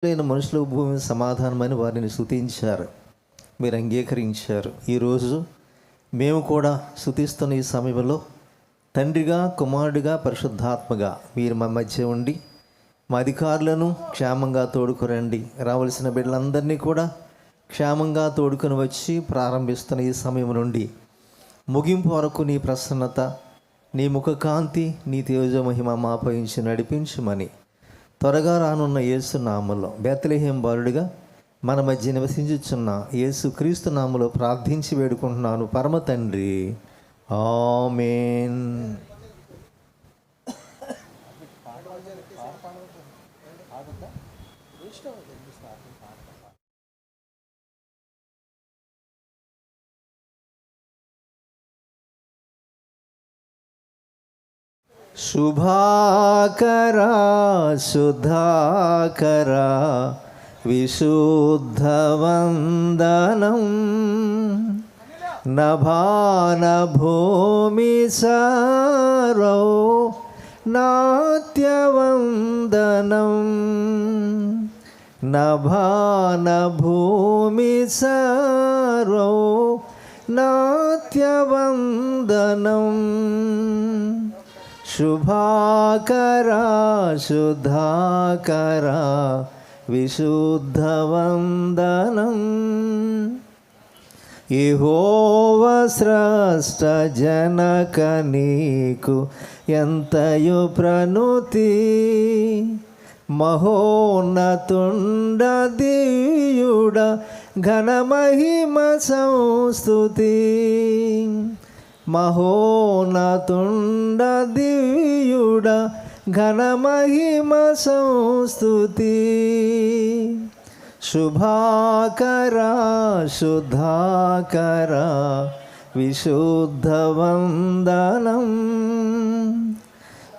లేని మనుషులు భూమి సమాధానమని వారిని స్తుతించారు. మీరు అంగీకరించారు. ఈరోజు మేము కూడా స్తుతిస్తున్న ఈ సమయంలో తండ్రిగా, కుమారుడిగా, పరిశుద్ధాత్మగా మీరు మా మధ్య ఉండి మా అధికారులను క్షేమంగా తోడుకురండి. రావలసిన బిడ్డలందరినీ కూడా క్షేమంగా తోడుకొని వచ్చి ప్రారంభిస్తున్న ఈ సమయం నుండి ముగింపు వరకు నీ ప్రసన్నత, నీ ముఖకాంతి, నీ తేజ మహిమ మాపై ఉంచి నడిపించుమని త్వరగా రానున్న యేసు నామములో బేత్లెహేం బాలుడిగా మన మధ్య నివసించుచున్న యేసు క్రీస్తు నామములో ప్రార్థించి వేడుకుంటున్నాను పరమ తండ్రి, ఆమేన్. శుభాకరా సుధాకరా విశుద్ధవందనం నభాన భూమి సారో నాట్యవందనం నభాన భూమి సారో నాట్యవందనం శుభాకరా శుధాకరా విశుద్ధవందనం యెహోవా స్రష్ట జనక నీకు ఎంతయు ప్రణుతి మహోన్నతుండ దివ్యుడ ఘనమహిమ సంస్తుతి మహోన్నతుండ దివ్యుడ ఘనమహిమ సంస్తుతి శుభాకరా శుధాకరా విశుద్ధవందనం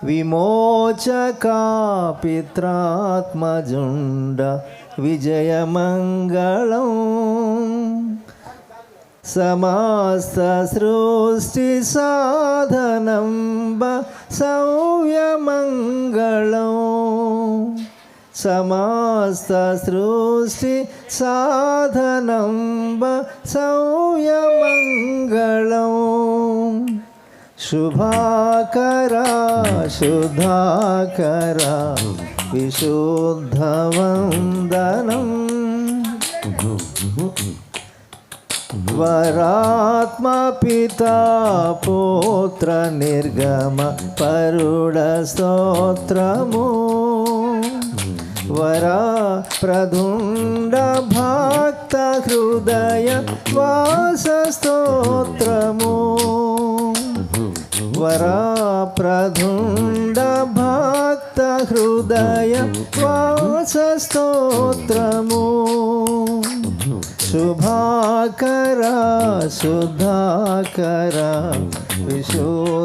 విమోచకా పిత్రాత్మజుండ విజయమంగళం సమస్త సృష్టి సాధనం సౌవ్యమంగళం సమస్త సృష్టి సాధనం సౌవ్యమంగళం శుభాకరా శుధాకరా విశుద్ధవందనం వరాత్మ పితా పుత్ర నిర్గమ పరుడ స్తోత్రము వరా ప్రధుండ భక్త హృదయ వాస స్తోత్రము వరా ప్రధుండ భక్త హృదయ వాస స్తోత్రము శుభాకరా శుధాకరా విశుద్ధవందనం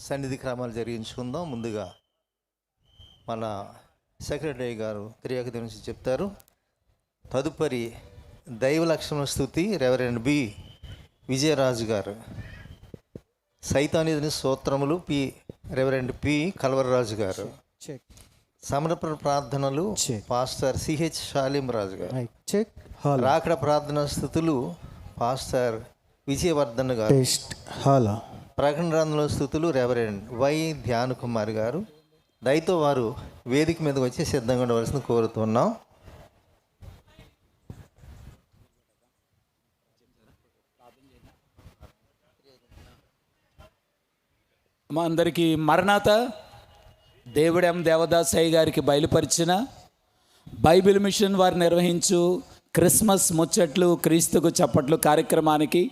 సన్నిధి క్రమాలు జరిగించుకుందాం. ముందుగా మన సెక్రటరీ గారు తిరియాక గురించి చెప్తారు. తదుపరి దైవ లక్షణ స్తుతి రెవరెండ్ బి విజయరాజు గారు. సైతానిధిని స్తోత్రములు రెవరెండ్ పి కల్వరరాజు గారు. సమర్పణ ప్రార్థనలు పాస్టర్ సిహెచ్ షాలిం రాజు గారు. రాకడ ప్రార్థన స్థుతులు పాస్టర్ విజయవర్ధన్ గారు. ప్రకటన గ్రంథంలో స్థుతులు రెవరెండ్ వై ధ్యాన్ కుమార్ గారు. దయతో వారు వేదిక మీదకి వచ్చి సిద్ధంగా ఉండవలసింది కోరుతున్నాం. మా అందరికీ మరణాత దేవుడెం దేవదాసయ్య గారికి బయలుపరిచిన బైబిల్ మిషన్ వారు నిర్వహించు క్రిస్మస్ ముచ్చట్లు క్రీస్తుకు చప్పట్లు కార్యక్రమానికి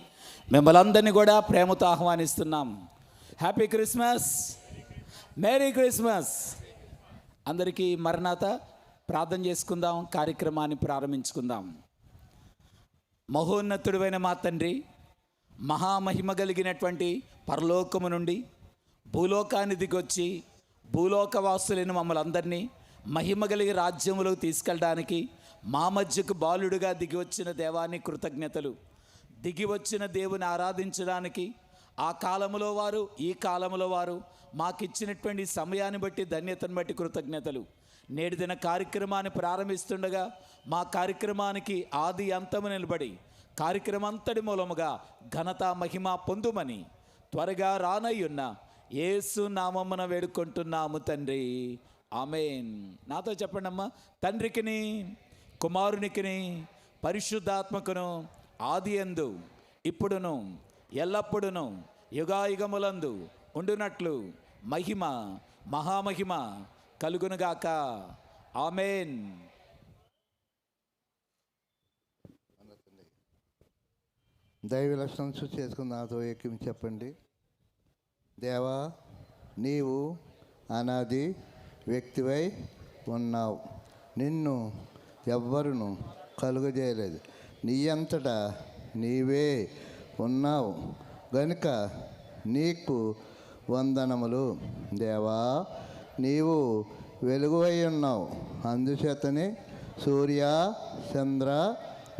మిమ్మల్ని అందరినీ కూడా ప్రేమతో ఆహ్వానిస్తున్నాం. Happy Christmas, merry Christmas. అందరికీ మరణాత ప్రార్థన చేసుకుందాం, కార్యక్రమాన్ని ప్రారంభించుకుందాం. మహోన్నతుడైన మా తండ్రి, మహామహిమ కలిగినటువంటి పరలోకము నుండి భూలోకాన్ని దిగొచ్చి భూలోకవాసులైన మమ్మల్ని అందరినీ మహిమ కలిగి రాజ్యములోకి తీసుకెళ్ళడానికి మా మధ్యకు బాలుడుగా దిగి వచ్చిన దేవాన్ని కృతజ్ఞతలు. దిగి వచ్చిన దేవుని ఆరాధించడానికి ఆ కాలంలో వారు ఈ కాలంలో వారు మాకిచ్చినటువంటి సమయాన్ని బట్టి ధన్యతను బట్టి కృతజ్ఞతలు. నేటి దిన కార్యక్రమాన్ని ప్రారంభిస్తుండగా మా కార్యక్రమానికి ఆది అంతము నిలబడి కార్యక్రమంతటి మూలముగా ఘనత మహిమ పొందుమని త్వరగా రానయ్యున్న యేసు నామమున వేడుకుంటున్నాము తండ్రి, ఆమేన్. నాతో చెప్పండి అమ్మా. తండ్రికిని కుమారునికిని పరిశుద్ధాత్మకును ఆది యందు ఇప్పుడును ఎల్లప్పుడును యుగాయుగములందు ఉండునట్లు మహిమ మహామహిమ కలుగునుగాక, ఆమేన్. దైవ లక్షణం చూసి చేసుకుని నాతో ఏకం చెప్పండి. దేవా, నీవు అనాది వ్యక్తివై ఉన్నావు. నిన్ను ఎవ్వరును కలుగజేయలేదు. నీ అంతటా నీవే ఉన్నావు గనుక నీకు వందనములు. దేవా, నీవు వెలుగువై ఉన్నావు. అందుచేతనే సూర్య చంద్ర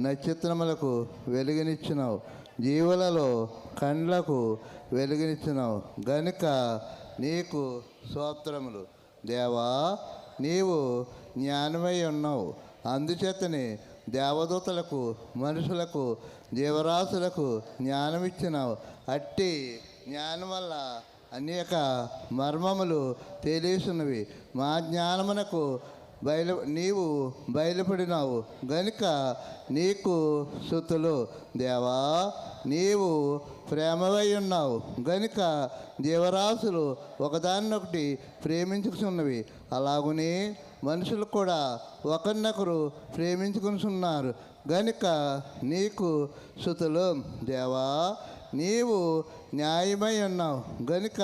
నక్షత్రములకు వెలుగునిచ్చినావు. జీవులలో కండ్లకు వెలుగునిచ్చినావు గనుక నీకు స్తోత్రములు. దేవా, నీవు జ్ఞానమై ఉన్నావు. అందుచేతనే దేవదూతలకు మనుషులకు జీవరాశులకు జ్ఞానమిచ్చినావు. అట్టి జ్ఞానం వల్ల అనేక మర్మములు తెలియచున్నవి. మా జ్ఞానమునకు నీవు బయలుపడినావు గనుక నీకు స్తుతులు. దేవా, నీవు ప్రేమవై ఉన్నావు గనుక జీవరాశులు ఒకదాన్నొకటి ప్రేమించుకున్నవి. అలాగునే మనుషులు కూడా ఒకరినొకరు ప్రేమించుకున్నారు గనుక నీకు స్తుతులు. దేవా, నీవు న్యాయమై ఉన్నావు గనుక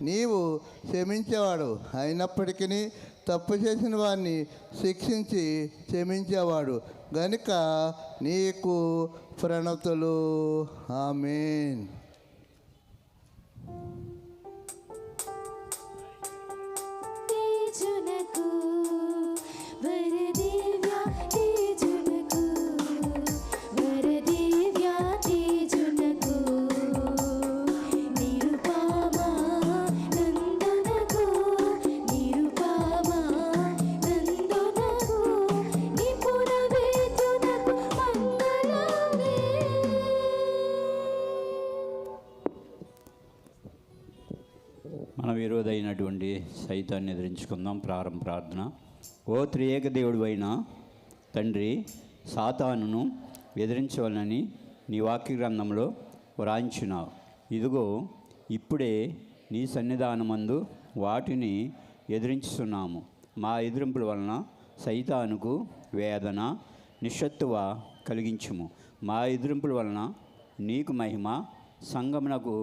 నీవు క్షమించేవాడు. అయినప్పటికీ తప్పు చేసిన వారిని శిక్షించి క్షమించేవాడు గనుక నీకు ప్రణతులు. ఆమేన్. మనం ఈరోజైనటువంటి సైతాన్ని ఎదిరించుకుందాం. ప్రారంభ ప్రార్థన. ఓ త్రియేక దేవుడు అయిన తండ్రి, సాతానును ఎదిరించవాలని నీ వాక్య గ్రంథంలో వ్రాయించినావు. ఇదిగో ఇప్పుడే నీ సన్నిధానమందు వాటిని ఎదిరించుతున్నాము. మా ఎదిరింపుల వలన సైతానుకు వేదన నిశ్శత్తువ కలిగించుము. మా ఎదిరింపుల వలన నీకు మహిమ, సంగమునకు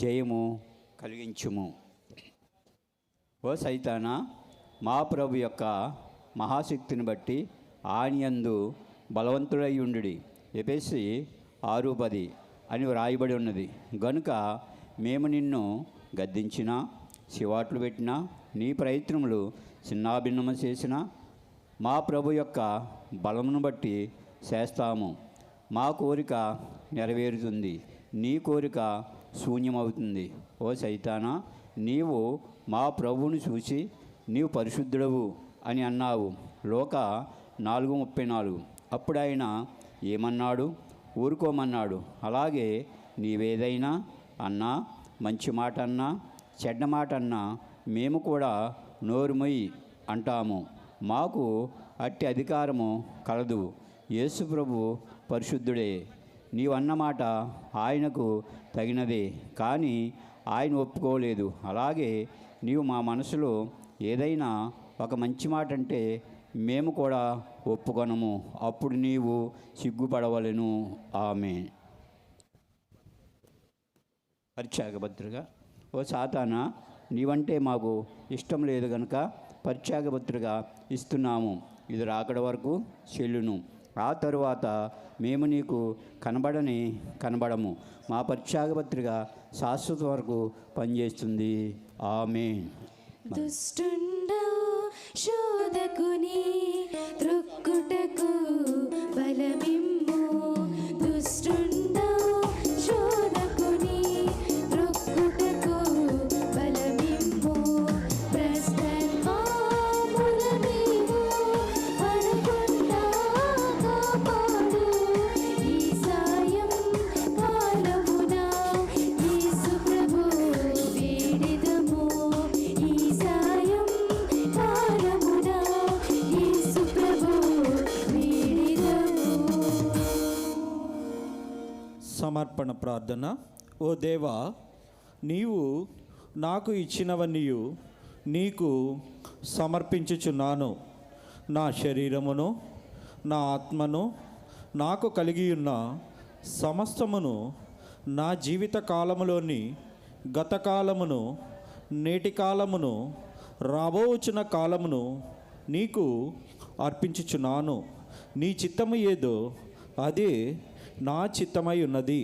జయము కలిగించుము. ఓ సైతానా, మా ప్రభు యొక్క మహాశక్తిని బట్టి ఆయనయందు బలవంతుడై ఉండుడి. ఎఫెసీ 6:10 అని వ్రాయబడి ఉన్నది. గనుక మేము నిన్ను గద్దించినా, శివాట్లు పెట్టినా, నీ ప్రయత్నములు చిన్నాభిన్నము చేసినా మా ప్రభు యొక్క బలమును బట్టి చేస్తాము. మా కోరిక నెరవేరుతుంది, నీ కోరిక శూన్యమవుతుంది. ఓ సైతానా, నీవు మా ప్రభువును చూసి నీవు పరిశుద్ధుడవు అని అన్నావు. లోక 4:34. అప్పుడు ఆయన ఏమన్నాడు? ఊరుకోమన్నాడు. అలాగే నీవేదైనా అన్నా, మంచి మాట అన్నా, చెడ్డ మాట అన్నా మేము కూడా నోరుమొయ్యి అంటాము. మాకు అట్టి అధికారము కలదు. యేసు ప్రభు పరిశుద్ధుడే. నీవన్నమాట ఆయనకు తగినదే, కానీ ఆయన ఒప్పుకోలేదు. అలాగే నీవు మా మనసులో ఏదైనా ఒక మంచి మాట అంటే మేము కూడా ఒప్పుకొనము. అప్పుడు నీవు సిగ్గుపడవలెను. ఆమేన్. పరిత్యాగపత్రిక. ఓ సాతానా, నీవంటే మాకు ఇష్టం లేదు కనుక పరిత్యాగపత్రిక ఇస్తున్నాము. ఇది రాకడ వరకు చెల్లును. ఆ తరువాత మేము నీకు కనబడము. మా పరిత్యాగపత్రిక శాశ్వత వరకు పనిచేస్తుంది. ఆమేన్. దుష్టుండవు శోధకుని త్రొక్కుటకు బలమిమ్ము. దుష్టుండవు శోధకుని త్రొక్కుటకు బలమిమ్ము. ప్రస్తర్మాములమేవు పడకుండా కాపాడు. ఈ సాయం కాలమున యేసు ప్రభు వేడిదము. ఈ సాయం కాలమున యేసు ప్రభు వేడిదము. సమర్పణ ప్రార్థన. ఓ దేవా, నీవు నాకు ఇచ్చినవన్నీయు నీకు సమర్పించుచున్నాను. నా శరీరమును, నా ఆత్మను, నాకు కలిగి ఉన్న సమస్తమును, నా జీవిత కాలములోని గత కాలమును, నేటి కాలమును, రాబోచున్న కాలమును నీకు అర్పించుచున్నాను. నీ చిత్తము ఏదో అదే నా చిత్తమై ఉన్నది.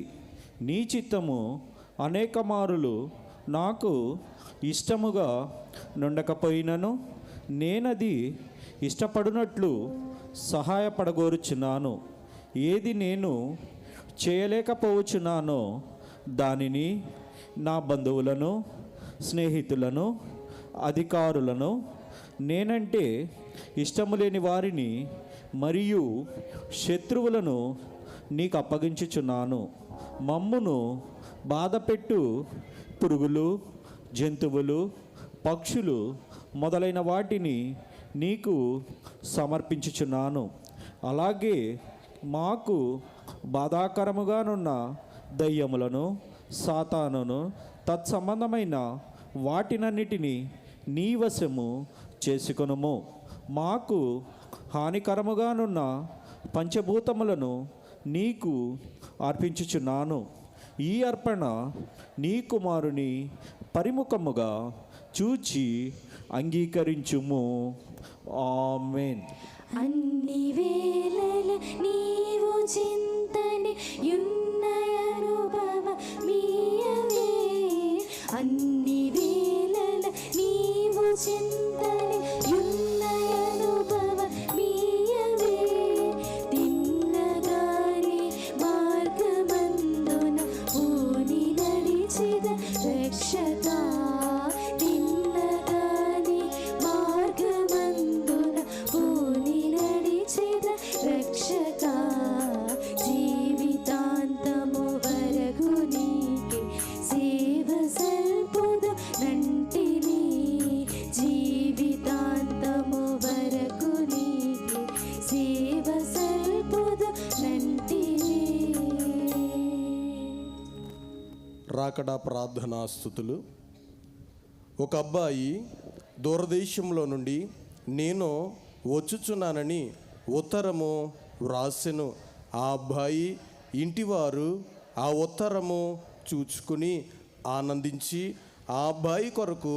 నీ చిత్తము అనేక మారులు నాకు ఇష్టముగా నుండకపోయినను నేనది ఇష్టపడినట్లు సహాయపడగోరుచున్నాను. ఏది నేను చేయలేకపోవచ్చున్నానో దానిని నా బంధువులను, స్నేహితులను, అధికారులను, నేనంటే ఇష్టము లేని వారిని మరియు శత్రువులను నీకు అప్పగించుచున్నాను. మమ్మును బాధపెట్టు పురుగులు, జంతువులు, పక్షులు మొదలైన వాటిని నీకు సమర్పించుచున్నాను. అలాగే మాకు బాధాకరముగానున్న దయ్యములను, సాతానును, తత్సంబంధమైన వాటినన్నిటినీ నీ వశము చేసుకొనుము. మాకు హానికరముగానున్న పంచభూతములను నీకు అర్పించుచున్నాను. ఈ అర్పణ నీ కుమారుని పరిముఖముగా చూచి అంగీకరించుము. ఆమేన్. అన్ని వేళల నీవు చింతని యున్న అనుభవ మీయవే. అన్ని వేళల నీవు చింతని యున్న అనుభవ మీయవే. తిన్నగాని మార్గమందున పూని నడిచిద రక్షక. తిన్నగాని మార్గమందున పూని నడిచిద రక్షక. జీవితాంతము వరకు నీకే సేవ సల్పుదు నంటిని. జీవితాంతము వరకు నీకే సేవ సల్పుదు నంటిని. రాకడా ప్రార్థనా స్తుతులు. ఒక అబ్బాయి దూరదేశంలో నుండి నేను వచ్చుచున్నానని ఉత్తరము వ్రాసెను. ఆ అబ్బాయి ఇంటివారు ఆ ఉత్తరము చూచుకుని ఆనందించి ఆ అబ్బాయి కొరకు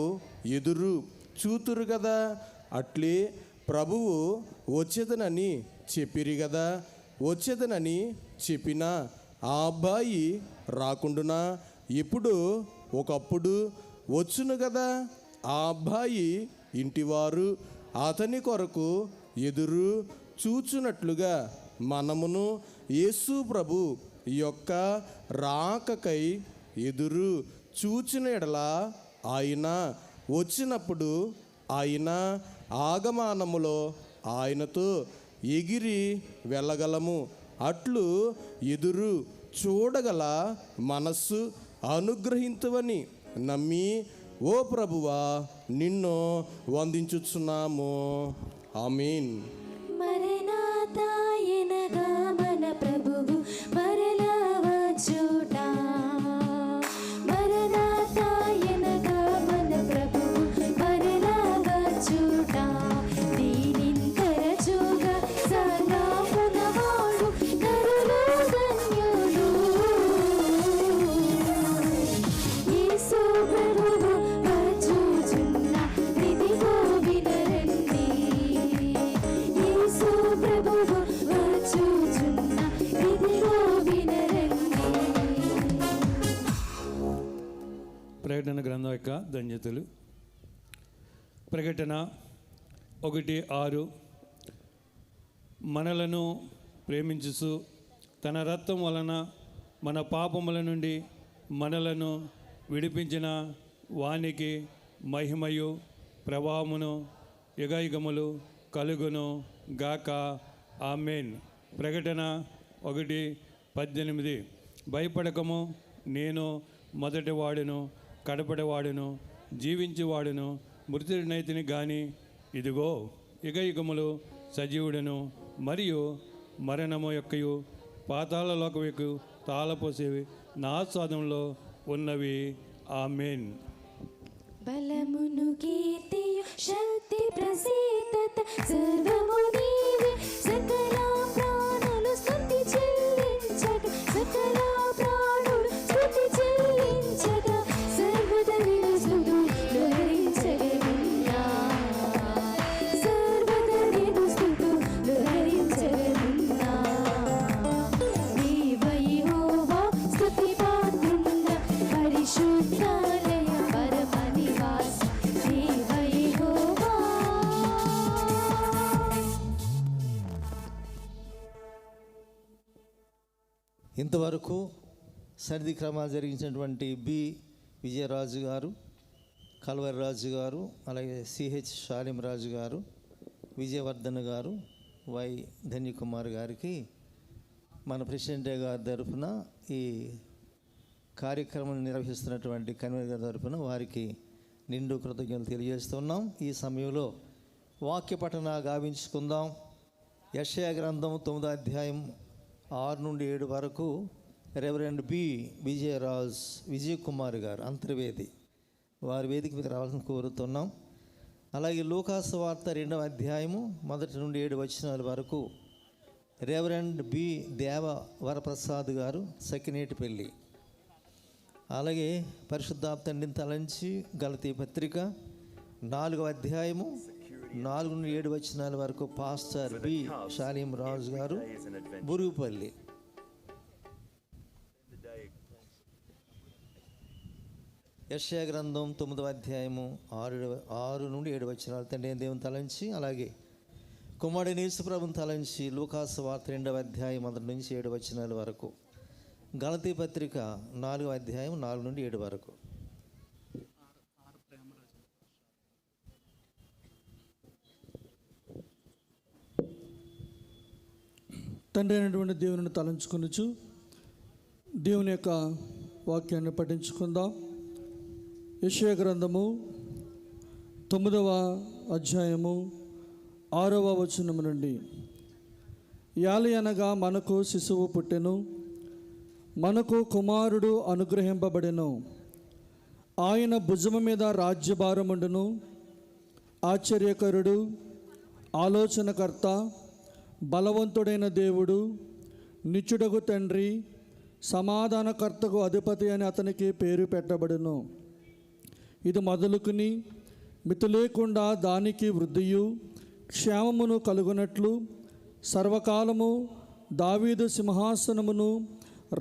ఎదురు చూతురు కదా. అట్లే ప్రభువు వచ్చేదనని చెప్పిరి కదా. వచ్చేదనని చెప్పిన ఆ అబ్బాయి రాకుండునా. ఇప్పుడు ఒకప్పుడు వచ్చును కదా. ఆ అబ్బాయి ఇంటివారు అతని కొరకు ఎదురు చూచునట్లుగా మనమును యేసు ప్రభు యొక్క రాకకై ఎదురు చూచిన ఎడల ఆయన వచ్చినప్పుడు ఆయన ఆగమనములో ఆయనతో ఎగిరి వెళ్ళగలము. అట్లు ఎదురు చూడగల మనస్సు అనుగ్రహింతువని నమ్మి ఓ ప్రభువా నిన్ను వందించుచున్నాము. ఆమీన్. మరణాతాయనగా మన ప్రభువు మరలా వచ్చుట. మరణాతాయనగా మన ప్రభువు మరలా వచ్చుట. దీనిని తరచుగా సదాపునవాడు నరులు ధన్యులు. యేసు ప్రభువు వచ్చుచున్న ఇదిగో వినరండి. యేసు ప్రభువు వచ్చుచున్న ఇదిగో వినరండి. ప్రకటన గ్రంథం యొక్క ధన్యతలు. ప్రకటన 1:6 మనలను ప్రేమించుచు తన రక్తం వలన మన పాపముల నుండి మనలను విడిపించిన వానికి మహిమయు ప్రభావమును యుగయుగములు కలుగును గాక. ఆమేన్. ప్రకటన 1:18 భయపడకము, నేను మొదటి వాడును కడపటి వాడును జీవించేవాడును మృతుడినైతిని గాని ఇదిగో యుగయుగములు సజీవుడను మరియు మరణము యొక్కయు పాతాళ లోకం యొక్క తాళపోసేవి నా ఆస్వాదంలో ఉన్నవి. ఆమేన్. బలమును కీర్తియు శక్తి ప్రసిద్ధత సర్వము నీవే. సకల ప్రాణులు స్తుతి చెల్లించగా, సకల ప్రాణులు స్తుతి చెల్లించగా, సర్వదా నిన్ను స్తుతులరించగలున్నా. సర్వదా నిన్ను స్తుతులరించగలున్నా. దేవ యెహోవా స్తుతి పాత్రుడా, పరిశుద్ధాలయ పరమ నివాసి దేవ యెహోవా. ఇంతవరకు సన్నిధి క్రమాలు జరిగించినటువంటి బి విజయరాజు గారు, కల్వరి రాజు గారు, అలాగే సిహెచ్ షాలిం రాజు గారు, విజయవర్ధన్ గారు, వై ధన్యకుమార్ గారికి మన ప్రెసిడెంట్ గారి తరఫున ఈ కార్యక్రమం నిర్వహిస్తున్నటువంటి కన్వీనర్ గారి తరఫున వారికి నిండు కృతజ్ఞతలు తెలియజేస్తున్నాం. ఈ సమయంలో వాక్య పఠన గావించుకుందాం. యెషయా గ్రంథం 9వ అధ్యాయం 6 నుండి 7 వరకు రెవరెండ్ బి విజయ్ కుమార్ గారు అంతర్వేది వారి వేదిక మీద రావాలని కోరుతున్నాం. అలాగే లూకాసు వార్త 2వ అధ్యాయము 1 నుండి 7 వచనాల వరకు రెవరెండ్ బి దేవ వరప్రసాద్ గారు సకినేటిపల్లి. అలాగే పరిశుద్ధాప్తండిని తలంచి గలతీ పత్రిక 4వ అధ్యాయము 4 నుండి 7 వచనాల వరకు పాస్టర్ బి షాలిం రాజు గారు బురుగుపల్లి. యెషయా గ్రంథం 9వ అధ్యాయము 6 నుండి 7 వచనాలు తండ్రి దేవుని తలంచి, అలాగే కుమారుడైన యేసు ప్రభువుని తలంచి లూకాసు వార్త 2వ అధ్యాయం 1 నుంచి 7 వచనాల వరకు, గలతీ పత్రిక 4వ అధ్యాయం 4 నుండి 7 వరకు. తండ్రి అయినటువంటి దేవుని తలంచుకొనుచు దేవుని యొక్క వాక్యాన్ని పఠించుకుందాం. యెషయా గ్రంథము 9వ అధ్యాయము 6వ వచనము నుండి, యాలి అనగా మనకు శిశువు పుట్టెను, మనకు కుమారుడు అనుగ్రహింపబడెను, ఆయన భుజము మీద రాజ్యభారముండును, ఆశ్చర్యకరుడు, ఆలోచనకర్త, బలవంతుడైన దేవుడు, నిత్యుడగు తండ్రి, సమాధానకర్తకు అధిపతి అని అతనికి పేరు పెట్టబడును. ఇది మొదలుకుని మితి లేకుండా దానికి వృద్ధియు క్షేమమును కలుగునట్లు సర్వకాలము దావీదు సింహాసనమును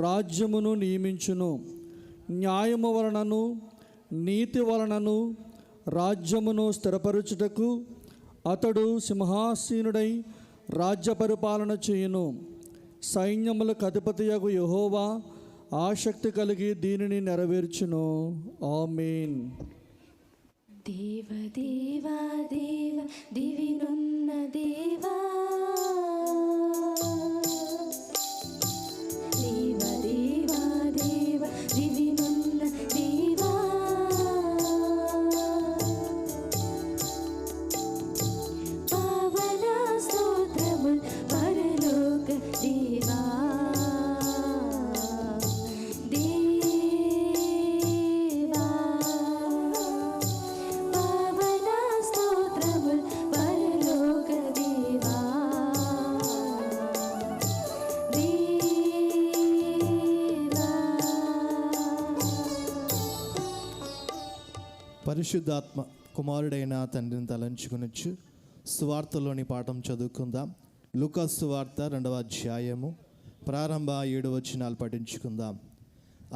రాజ్యమును నియమించును. న్యాయము వలనను నీతి వలనను రాజ్యమును స్థిరపరచుటకు అతడు సింహాసీనుడై రాజ్య పరిపాలన చేయును. సైన్యములకు అధిపతియగు యెహోవా ఆసక్తి కలిగి దీనిని నెరవేర్చును. ఆమేన్. దేవ దేవా దేవ దివినున్న దేవా, దేవ దేవా దేవ దివినున్న దేవా, పావన స్తోత్రముల్ పరలోక దేవా, పరిశుద్ధాత్మ కుమారుడైన తండ్రిని తలంచుకునొచ్చు. సువార్తలోని పాఠం చదువుకుందాం. లూకా సువార్త 2వ అధ్యాయము ప్రారంభ 7 వచనాలు పఠించుకుందాం.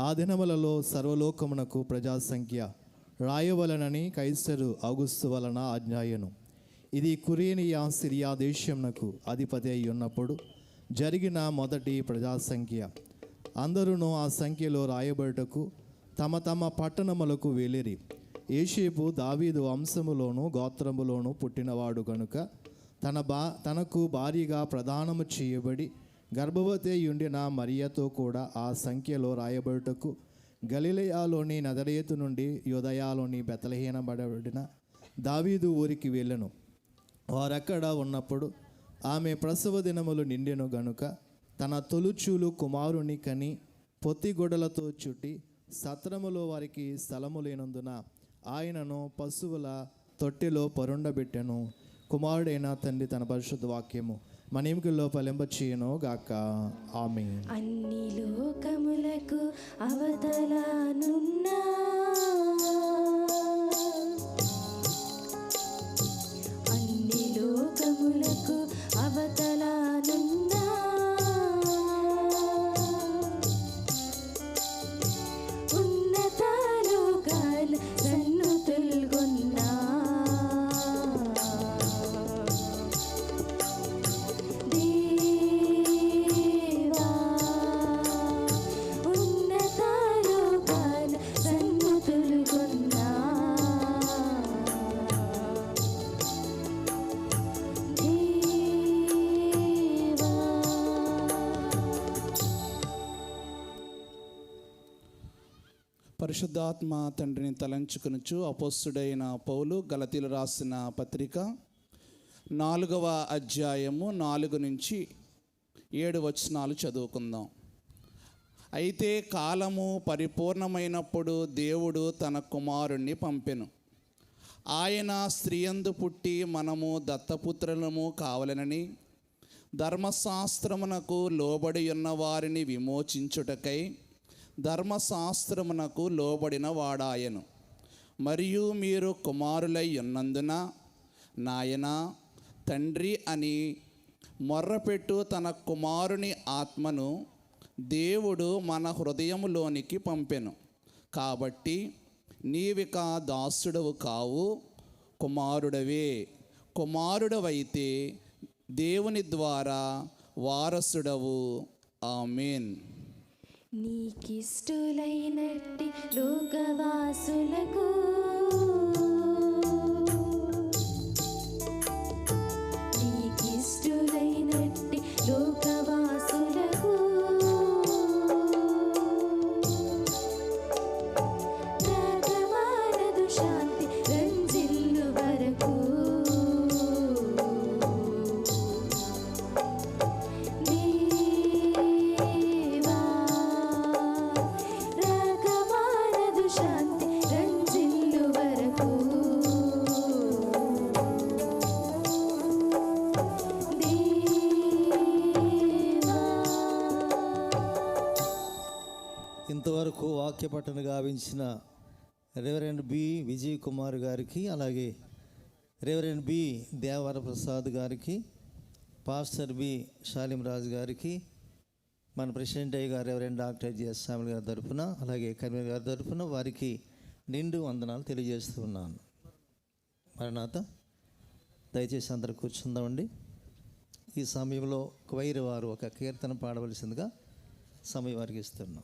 ఆ దినములలో సర్వలోకమునకు ప్రజాసంఖ్య రాయవలనని కైసరు ఔగుస్తు వలన ఆజ్ఞాయను. ఇది కురేనియా సిరియా దేశమునకు అధిపతి అయి ఉన్నప్పుడు జరిగిన మొదటి ప్రజాసంఖ్య. అందరూ ఆ సంఖ్యలో రాయబడుటకు తమ తమ పట్టణములకు వెళ్ళిరి. యోసేపు దావీదు వంశములోను గోత్రములోను పుట్టినవాడు గనుక తనకు భార్యగా ప్రదానము చేయబడి గర్భవతి ఉండిన మరియతో కూడా ఆ సంఖ్యలో రాయబడుటకు గలిలయలోని నజరేతు నుండి యూదయలోని బెత్లెహేమనబడిన దావీదు ఊరికి వెళ్ళెను. వారక్కడ ఉన్నప్పుడు ఆమె ప్రసవ దినములు నిండెను గనుక తన తొలుచూలు కుమారుని కని పొత్తిగొడలతో చుట్టి సత్రములో వారికి స్థలము లేనందున ఆయనను పశువుల తొట్టెలో పరుండబెట్టెను. కుమారుడైన తండ్రి తన పరిశుద్ధ వాక్యము మన ఎముకల్లో ఫలింపచేయును గాక. ఆమేన్. అన్ని లోకములకు అవతలనున్నా, అన్ని లోకములకు అవతలనున్నా, ఉన్నత లోకాల సన్నుతుల్గొన్నా, దేవా ఉన్నత లోకాల సన్నుతుల్గొన్నా, దేవా. పరిశుద్ధాత్మ తండ్రిని తలంచుకొనుచు అపోస్తుడైన పౌలు గలతీలు రాసిన పత్రిక 4వ అధ్యాయము 4 నుంచి 7 వచనాలు చదువుకుందాం. అయితే కాలము పరిపూర్ణమైనప్పుడు దేవుడు తన కుమారుణ్ణి పంపెను. ఆయన స్త్రీయందు పుట్టి మనము దత్తపుత్రులము కావాలనని ధర్మశాస్త్రమునకు లోబడి ఉన్న వారిని విమోచించుటకై ధర్మశాస్త్రమునకు లోబడిన వాడాయను. మరియు మీరు కుమారులై ఉన్నందున నాయనా తండ్రి అని మొర్రపెట్టు తన కుమారుని ఆత్మను దేవుడు మన హృదయములోనికి పంపెను. కాబట్టి నీవిక దాసుడవు కావు, కుమారుడవే. కుమారుడవైతే దేవుని ద్వారా వారసుడవు. ఆమేన్. నీకిష్టులైనట్టి లోకవాసులకు నీకిష్టులైనట్టి లోకవాసులకు రాగమానదు శాంతి రంజిల్లు వరకు దేవా రాగమానదు శాంతి రంజిల్లు వరకు ఇంతవరకు వాక్య పఠన గావించిన రెవరెండ్ బి విజయ్ కుమార్ గారికి, అలాగే రెవరెండ్ బి దేవర ప్రసాద్ గారికి, పాస్టర్ బి షాలిం రాజు గారికి, మన ప్రెసిడెంట్ అయ్య గారు రెవరెండ్ డాక్టర్ జిఎస్ సాముల్ గారి తరఫున, అలాగే కన్వీనర్ గారి తరఫున వారికి నిండు వందనాలు తెలియజేస్తూ ఉన్నాను. మరణాత దయచేసి అందరూ కూర్చుందామండి. ఈ సమయంలో క్వైర్ వారు ఒక కీర్తన పాడవలసిందిగా సమయం వారికి ఇస్తున్నాం.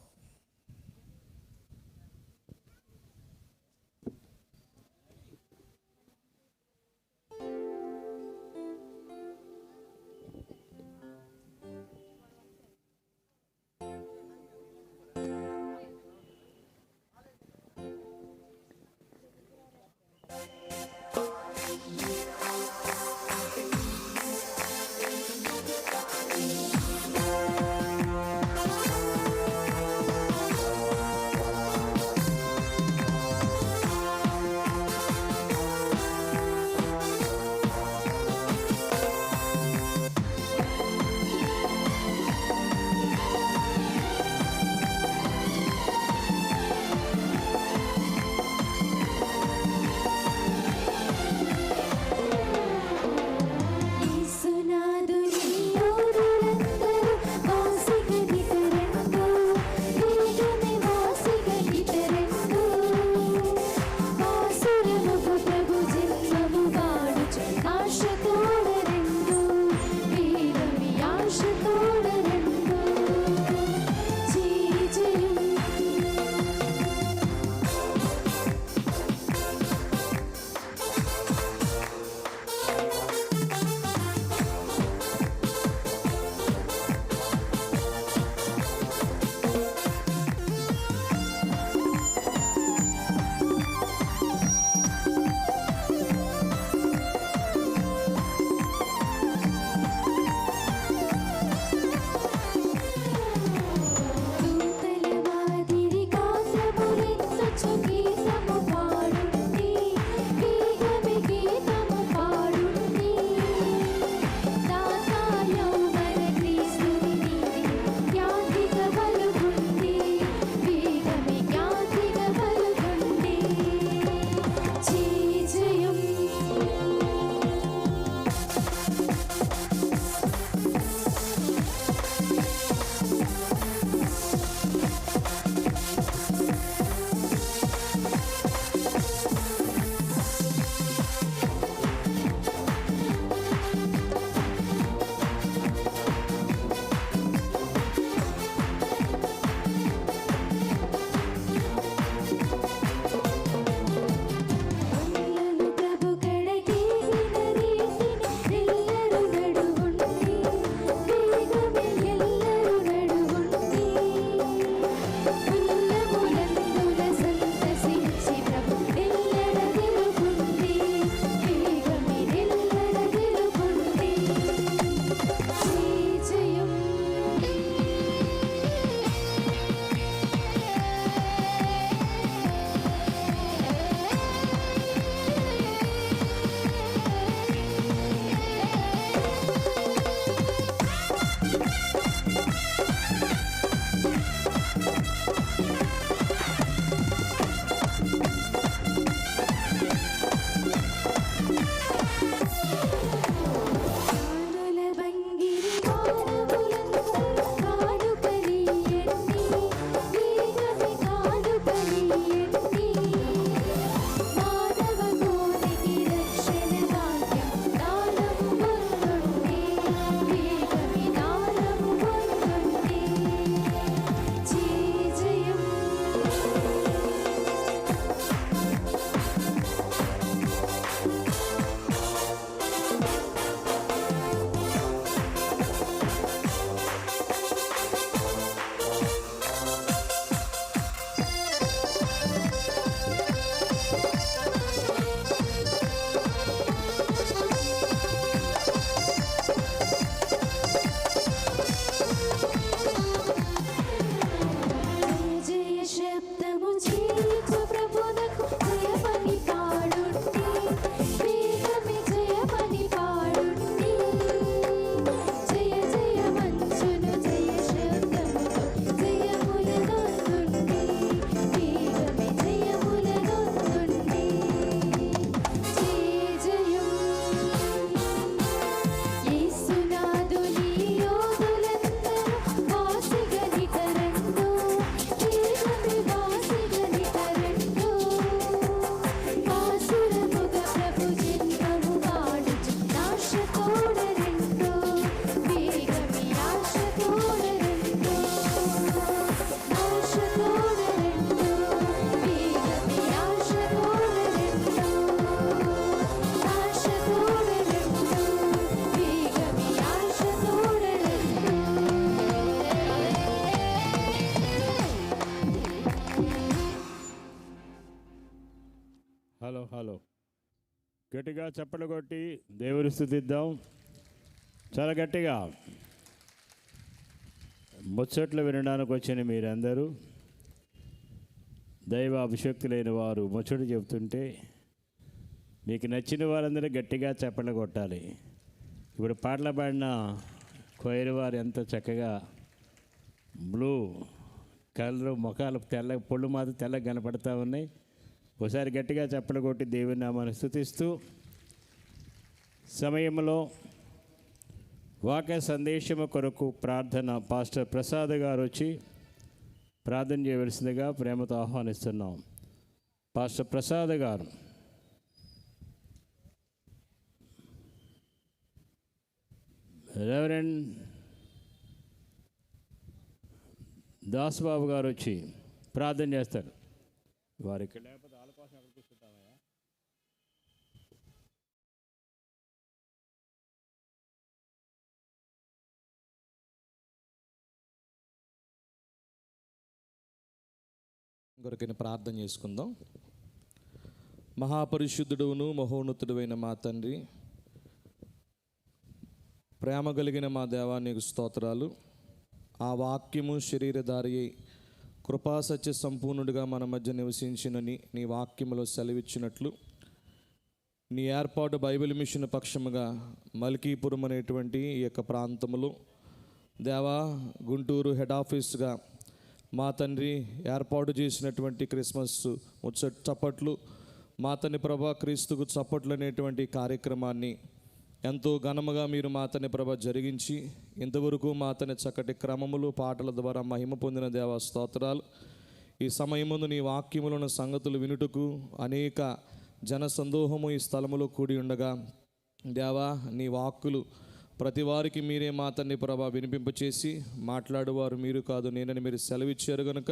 గట్టిగా చప్పలు కొట్టి దేవుని స్తుతిద్దాం. చాలా గట్టిగా. ముచ్చట్లు వినడానికి వచ్చిన మీరందరూ దైవ అభిషక్తులైన వారు ముచ్చట్లు చెబుతుంటే మీకు నచ్చిన వారందరూ గట్టిగా చప్పలు కొట్టాలి. ఇప్పుడు పాటలు పాడిన కోయిల వారు ఎంత చక్కగా బ్లూ కలర్ ముఖాలు తెల్ల పొళ్ళు మాత్రం తెల్లగా కనపడతా ఉన్నాయి. ఒకసారి గట్టిగా చప్పలు కొట్టి దేవుని నామాన్ని స్తుతిస్తూ సమయంలో వాక్య సందేశము కొరకు ప్రార్థన పాస్టర్ ప్రసాద్ గారు వచ్చి ప్రార్థన చేయవలసిందిగా ప్రేమతో ఆహ్వానిస్తున్నాం. పాస్టర్ ప్రసాద్ గారు. రెవరెండ్ దాస్బాబు గారు వచ్చి ప్రార్థన చేస్తారు. వారికి లేకపోతే వాళ్ళ కోసం ఎక్కడ కూర్చుంటామయ్యా. కొరకైన ప్రార్థన చేసుకుందాం. మహాపరిశుద్ధుడును మహోన్నతుడైన మా తండ్రి, ప్రేమ కలిగిన మా దేవా, నీకు స్తోత్రాలు. ఆ వాక్యము శరీరధారి అయి కృపాసత్య సంపూర్ణుడిగా మన మధ్య నివసించినని నీ వాక్యములో సెలవిచ్చినట్లు నీ ఏర్పాటు బైబిల్ మిషన్ పక్షముగా మల్కీపురం అనేటువంటి ఈ యొక్క ప్రాంతములో దేవా, గుంటూరు హెడ్ ఆఫీస్గా మా తండ్రి ఏర్పాటు చేసినటువంటి క్రిస్మస్ చప్పట్లు, మా తండ్రి ప్రభా క్రీస్తుకు చప్పట్లు అనేటువంటి కార్యక్రమాన్ని ఎంతో ఘనముగా మీరు మా తండ్రి ప్రభ జరిగించి ఇంతవరకు మా తండ్రి చక్కటి క్రమములు పాటల ద్వారా మహిమ పొందిన దేవా స్తోత్రాలు. ఈ సమయముందు నీ వాక్యములను సంగతులు వినుటకు అనేక జన సందోహము ఈ స్థలములో కూడి ఉండగా దేవా, నీ వాక్కులు ప్రతి వారికి మీరే మా తండ్రి ప్రభ వినిపింపచేసి మాట్లాడువారు మీరు కాదు నేనని మీరు సెలవిచ్చారు కనుక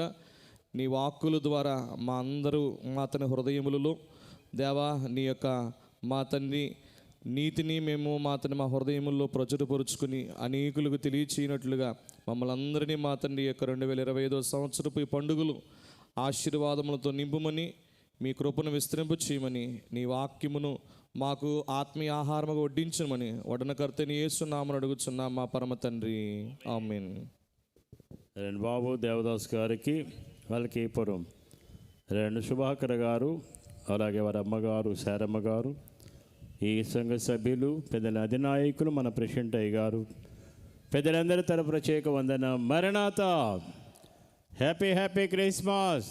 నీ వాక్కుల ద్వారా మా అందరూ మా తండ్రి హృదయములలో దేవా నీ యొక్క మా తండ్రి నీతిని మేము మా హృదయముల్లో ప్రచురపరుచుకుని అనేకులకు తెలియచేయనట్లుగా మమ్మల్ని అందరినీ మా తండ్రి యొక్క 2025 సంవత్సరపు ఈ పండుగలు ఆశీర్వాదములతో నింపుమని, మీ కృపను విస్తరింపు చేయమని, నీ వాక్యమును మాకు ఆత్మీయ ఆహారముగా వడ్డించమని వడనకర్తని యేసు నామమున అడుగుచున్నాం మా పరమ తండ్రి, ఆమేన్. బాబు దేవదాస్ గారికి, వాళ్ళకి పురం శుభాకర్ గారు, అలాగే వారి అమ్మగారు శారమ్మ గారు, ఈ సంఘ సభ్యులు, పెద్దల అధినాయకులు, మన ప్రెసిడెంట్ అయ్య గారు, పెద్దలందరి తరపు ప్రత్యేక వందన. మరణాత. Happy happy Christmas.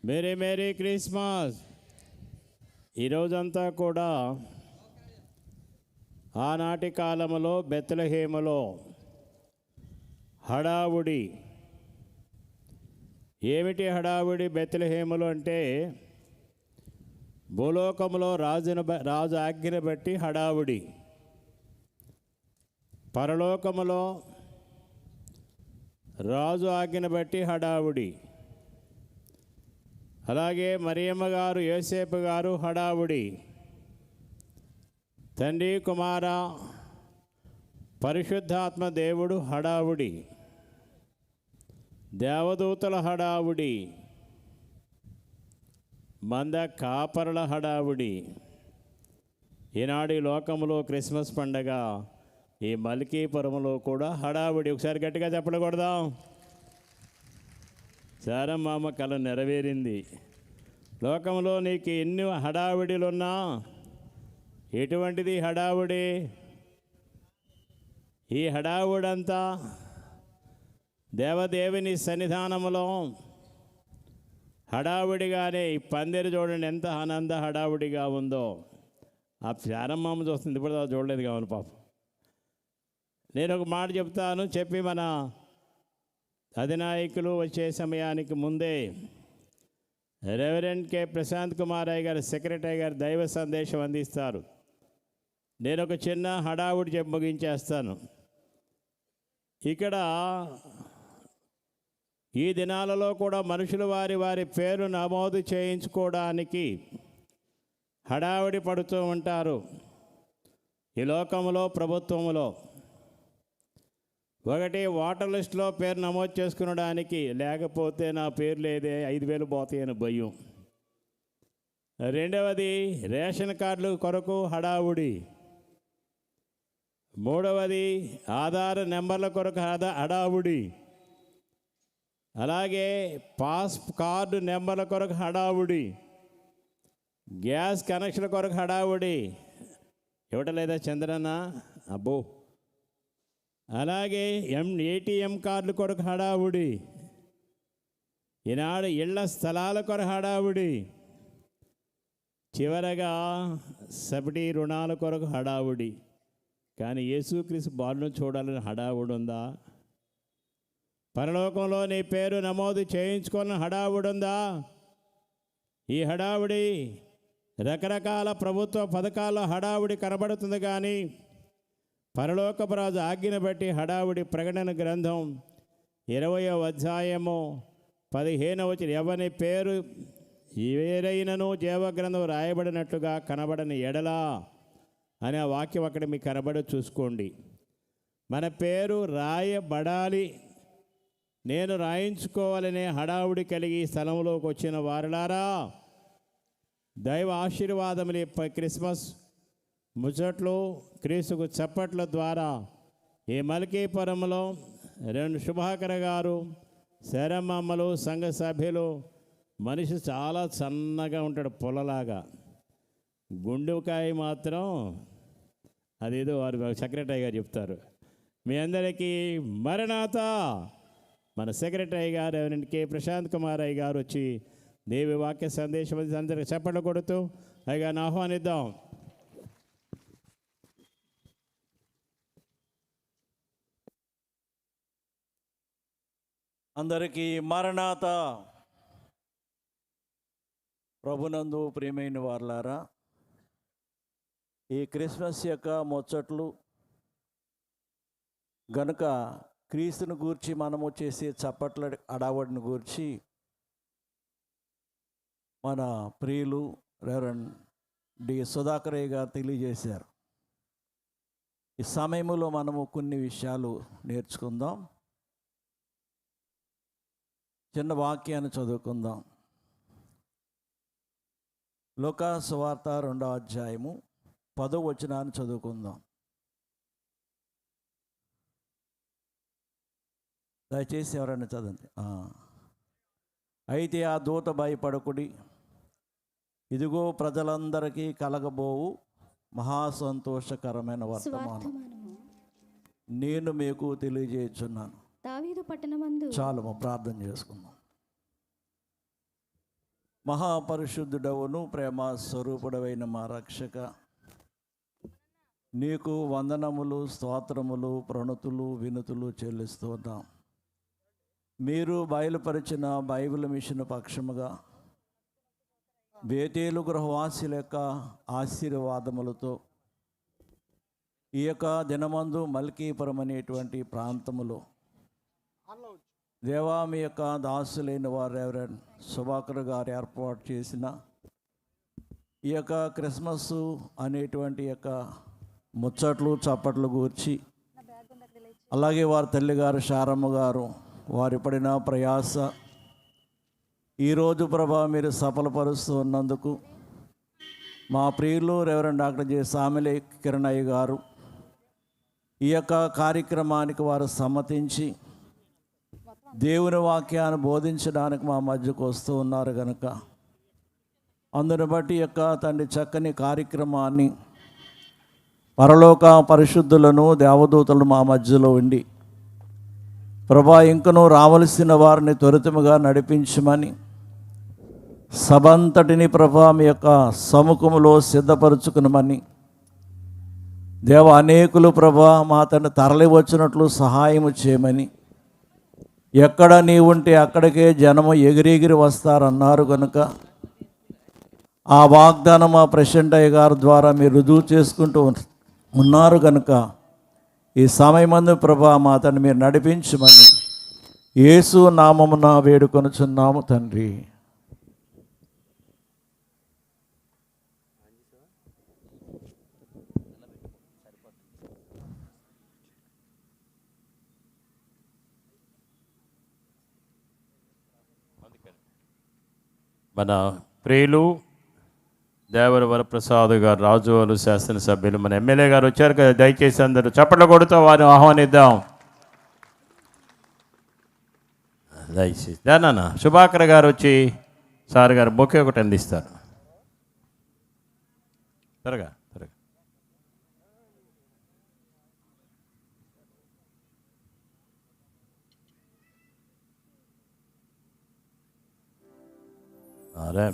Merry merry Christmas. ఈరోజంతా కూడా ఆనాటి కాలంలో బెత్లెహేములో హడావుడి. ఏమిటి హడావుడి బెత్లెహేములో అంటే భూలోకంలో రాజు ఆజ్ఞను బట్టి హడావుడి, పరలోకములో రాజు ఆజ్ఞను బట్టి హడావుడి, అలాగే మరియమ్మ గారు యోసేపు గారు హడావుడి, తండ్రి కుమార పరిశుద్ధాత్మ దేవుడు హడావుడి, దేవదూతల హడావుడి, మంద కాపరుల హడావుడి. ఈనాడు ఈ లోకంలో క్రిస్మస్ పండగ ఈ మల్కీపురంలో కూడా హడావుడి. ఒకసారి గట్టిగా చెప్పకూడదాం. శారమ్మ కళ నెరవేరింది. లోకంలో నీకు ఎన్ని హడావుడిలున్నా ఎటువంటిది హడావుడి? ఈ హడావుడంతా దేవదేవుని సన్నిధానంలో హడావుడిగానే. ఈ పందిరి చూడండి ఎంత ఆనంద హడావుడిగా ఉందో. ఆ శారమ్మ చూస్తుంది, ఇప్పుడు చూడలేదు కావాలి పాపం. నేను ఒక మాట చెప్తాను, చెప్పి మన అధినాయకులు వచ్చే సమయానికి ముందే రెవరెండ్ కె ప్రశాంత్ కుమార్ అయ్య గారు, సెక్రటరీ గారు దైవ సందేశం అందిస్తారు. నేను ఒక చిన్న హడావుడి చెప్పి ముగించేస్తాను. ఇక్కడ ఈ దినాలలో కూడా మనుషులు వారి వారి పేరు నమోదు చేయించుకోవడానికి హడావిడి పడుతూ ఉంటారు. ఈ లోకంలో ప్రభుత్వంలో ఒకటి ఓటర్ లిస్టులో పేరు నమోదు చేసుకునడానికి, లేకపోతే నా పేరు లేదే 5,000 పోతాయని భయం. రెండవది రేషన్ కార్డుల కొరకు హడావుడి. మూడవది ఆధార్ నెంబర్ల కొరకు హడావుడి. అలాగే పాస్ కార్డు నెంబర్ల కొరకు హడావుడి. గ్యాస్ కనెక్షన్ కొరకు హడావుడి. ఇవ్వటం లేదా చంద్రన్న? అబ్బో. అలాగే ఏటీఎం కార్డుల కొరకు హడావుడి. ఈనాడు ఇళ్ల స్థలాల కొరకు హడావుడి. చివరగా సబ్సిడీ రుణాల కొరకు హడావుడి. కానీ యేసుక్రీస్తు బాలును చూడాలని హడావుడి ఉందా? పరలోకంలో నీ పేరు నమోదు చేయించుకున్న హడావుడి ఉందా? ఈ హడావుడి రకరకాల ప్రభుత్వ పథకాల హడావుడి కనబడుతుంది. కానీ పరలోకపు రాజు ఆజ్ఞను బట్టి హడావుడి ప్రకటన గ్రంథం 20వ అధ్యాయము 15వ వచనం, ఎవని పేరు ఏదైనను జీవగ్రంథం రాయబడినట్లుగా కనబడని ఎడలా అనే వాక్యం అక్కడ మీకు కనబడి చూసుకోండి. మన పేరు రాయబడాలి, నేను రాయించుకోవాలనే హడావుడి కలిగి స్థలంలోకి వచ్చిన వారులారా, దైవ ఆశీర్వాదములు క్రిస్మస్ ముచ్చట్లు క్రీస్తుకు చప్పట్ల ద్వారా ఈ మల్కీపురంలో శుభాకర గారు, శరమమ్మలు, సంఘ సభ్యులు, మనిషి చాలా సన్నగా ఉంటాడు, పొలలాగా. గుండెకాయ మాత్రం అదేదో వారు సెక్రటరీ గారు చెప్తారు. మీ అందరికీ మరణాత మన సెక్రటరీ గారు ఎవరికి ప్రశాంత్ కుమార్ అయ్య గారు వచ్చి దేవి వాక్య సందేశం అందరికి చప్పట్లు కొడుతూ అయ్యగారిని ఆహ్వానిద్దాం. అందరికీ మరణాత. ప్రభునందు ప్రియమైన వారలారా, ఈ క్రిస్మస్ యొక్క ముచ్చట్లు గనుక క్రీస్తుని గూర్చి మనము చేసే చప్పట్ల అడావడిని గూర్చి మన ప్రియులు రెవరెండ్ డి సుధాకరయ్య గారు తెలియజేశారు. ఈ సమయంలో మనము కొన్ని విషయాలు నేర్చుకుందాం. చిన్న వాక్యాన్ని చదువుకుందాం. లూకా సువార్త 2వ అధ్యాయము 10వ వచనాన్ని చదువుకుందాం. దయచేసి ఎవరైనా చదవండి. అయితే ఆ దూత భయపడకుడి, ఇదిగో ప్రజలందరికీ కలగబోవు మహా సంతోషకరమైన వర్తమానం నేను మీకు తెలియజేయుచున్నాను. దావీదు పట్టణమందు. చాలు, ప్రార్థన చేసుకుందాం. మహాపరిశుద్ధుడవును ప్రేమ స్వరూపుడవైన మా రక్షక, నీకు వందనములు, స్తోత్రములు, ప్రణతులు, వినుతులు చెల్లిస్తున్నాం. మీరు బయలుపరిచిన బైబిల్ మిషన్ పక్షముగా బేతేలు గృహవాసుల యొక్క ఆశీర్వాదములతో ఈ యొక్క దినమందు మల్కీపురం అనేటువంటి ప్రాంతములో దేవా, మీ యొక్క దాసులైన వారు రెవరెండ్ సుభాకర్ గారు ఏర్పాటు చేసిన ఈ యొక్క క్రిస్మస్ అనేటువంటి యొక్క ముచ్చట్లు చప్పట్లు గూర్చి, అలాగే వారి తల్లిగారు శారమ్మ గారు వారి పడిన ప్రయాస ఈరోజు ప్రభా మీరు సఫలపరుస్తూ ఉన్నందుకు మా ప్రియులు రెవరెండ్ డాక్టర్ జె సామిలి కిరణయ్య గారు ఈ యొక్క కార్యక్రమానికి వారు సమ్మతించి దేవుని వాక్యాన్ని బోధించడానికి మా మధ్యకు వస్తూ ఉన్నారు కనుక అందుని బట్టి యొక్క తండ్రి చక్కని కార్యక్రమాన్ని పరలోక పరిశుద్ధులను దేవదూతలను మా మధ్యలో ఉండి ప్రభా ఇంకనూ రావలసిన వారిని త్వరితముగా నడిపించమని సభంతటిని ప్రభా మీ యొక్క సముఖములో సిద్ధపరుచుకునమని దేవ అనేకులు ప్రభా మా తండ్రి తరలి వచ్చినట్లు సహాయము చేయమని, ఎక్కడ నీ ఉంటే అక్కడికే జనము ఎగిరెగిరి వస్తారన్నారు కనుక ఆ వాగ్దానం మా ప్రెసిడెంట్ అయ్య గారి ద్వారా మీరు రుజువు చేసుకుంటూ ఉన్నారు కనుక ఈ సమయమందు ప్రభా మా తండ్రి మీరు నడిపించమని యేసు నామమున వేడుకొనుచున్నాము తండ్రి. మన ప్రియులు దేవర వరప్రసాద్ గారు, రాజువారు శాసనసభ్యులు, మన ఎమ్మెల్యే గారు వచ్చారు కదా, దయచేసి అందరూ చప్పట్లు కొడుతూ వారిని ఆహ్వానిద్దాం. దయచేసి దాన్న సుభాకర్ గారు వచ్చి సార్ గారు బొకే ఒకటి అందిస్తారు. త్వరగా త్వరగా.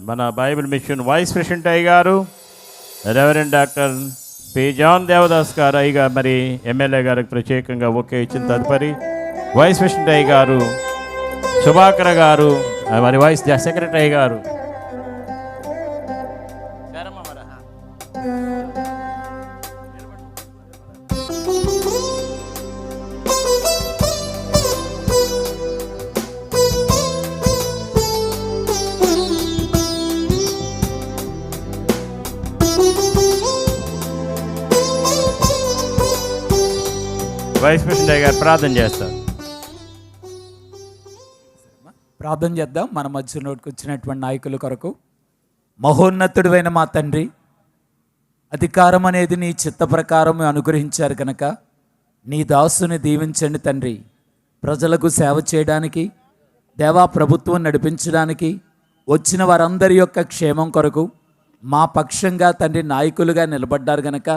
మన బైబిల్ మిషన్ వైస్ ప్రెసిడెంట్ అయ్య గారు, reverend doctor P John Devadas గారు అయ్యగా మరి ఎమ్మెల్యే గారికి ప్రత్యేకంగా ఒకే ఇచ్చిన తదుపరి వైస్ ప్రెసిడెంట్ అయ్య గారు సుభాకర్ గారు, మరి వైస్ సెక్రటరీ గారు. వైస్ ప్రెసిడెంట్ అయ్య గారు ప్రార్థన చేస్తారు. ప్రార్థన చేద్దాం. మన మధ్యలోకి వచ్చినటువంటి నాయకుల కొరకు. మహోన్నతుడివైన మా తండ్రి, అధికారం అనేది నీ చిత్త ప్రకారం అనుగ్రహించారు కనుక నీ దాసుని దీవించండి తండ్రి. ప్రజలకు సేవ చేయడానికి, దేవా ప్రభుత్వం నడిపించడానికి వచ్చిన వారందరి యొక్క క్షేమం కొరకు మా పక్షంగా తండ్రి నాయకులుగా నిలబడ్డారు కనుక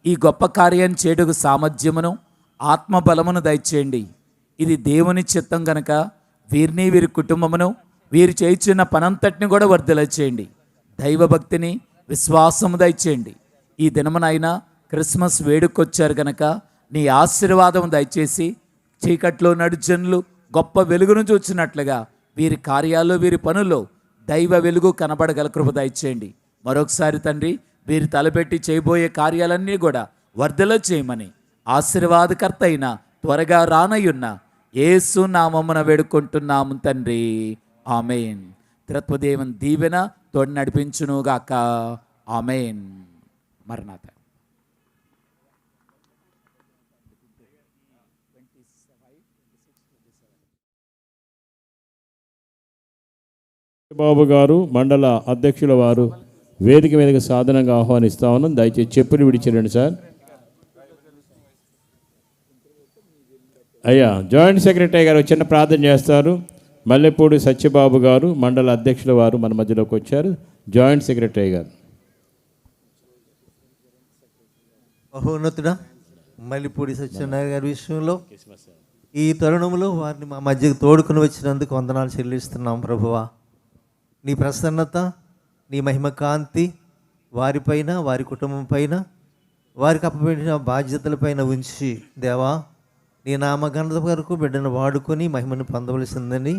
ఈ గొప్ప కార్యం చేయుటకు సామర్థ్యమును ఆత్మబలమును దయచేయండి. ఇది దేవుని చిత్తం కనుక వీరిని, వీరి కుటుంబమును, వీరు చేయించిన పనంతటిని కూడా వర్ధల చేయండి. దైవభక్తిని, విశ్వాసము దయచేయండి. ఈ దినమునైనా క్రిస్మస్ వేడుకొచ్చారు కనుక నీ ఆశీర్వాదం దయచేసి చీకట్లో నడుజనులు గొప్ప వెలుగును చూచినట్లుగా వీరి కార్యాల్లో, వీరి పనుల్లో దైవ వెలుగు కనబడగల కృప దయచేయండి. మరొకసారి తండ్రి, వీరు తలపెట్టి చేయబోయే కార్యాలన్నీ కూడా వర్ధల చేయమని ఆశీర్వాదకర్త అయిన త్వరగా రానయ్యున్న యేసు నామమున వేడుకుంటున్నాము తండ్రి. ఆమెన్. త్రిత్వదేవుని దీవెన తోడు నడిపించునుగాక. ఆమెన్. మరణాత. బాబు గారు మండల అధ్యక్షుల వారు వేదిక మీదకి సాధనంగా ఆహ్వానిస్తా ఉన్నాం. దయచేసి చెప్పులు విడిచిరండి సార్. అయ్యా జాయింట్ సెక్రటరీ గారు చిన్న ప్రార్థన చేస్తారు. మల్లెపూడి సత్యబాబు గారు మండల అధ్యక్షుల వారు మన మధ్యలోకి వచ్చారు. జాయింట్ సెక్రటరీ గారు. మహోన్నతుడా మల్లెపూడి సత్యనారాయణ గారి విషయంలో ఈ తరుణంలో వారిని మా మధ్యకు తోడుకుని వచ్చినందుకు వందనాలు చెల్లిస్తున్నాం ప్రభువా. నీ ప్రసన్నత, నీ మహిమ కాంతి వారిపైన, వారి కుటుంబం పైన, వారికి అప్పబెట్టిన బాధ్యతలపైన ఉంచి దేవా నీ నామఘనత వరకు బిడ్డను వాడుకొని మహిమను పొందవలసిందని,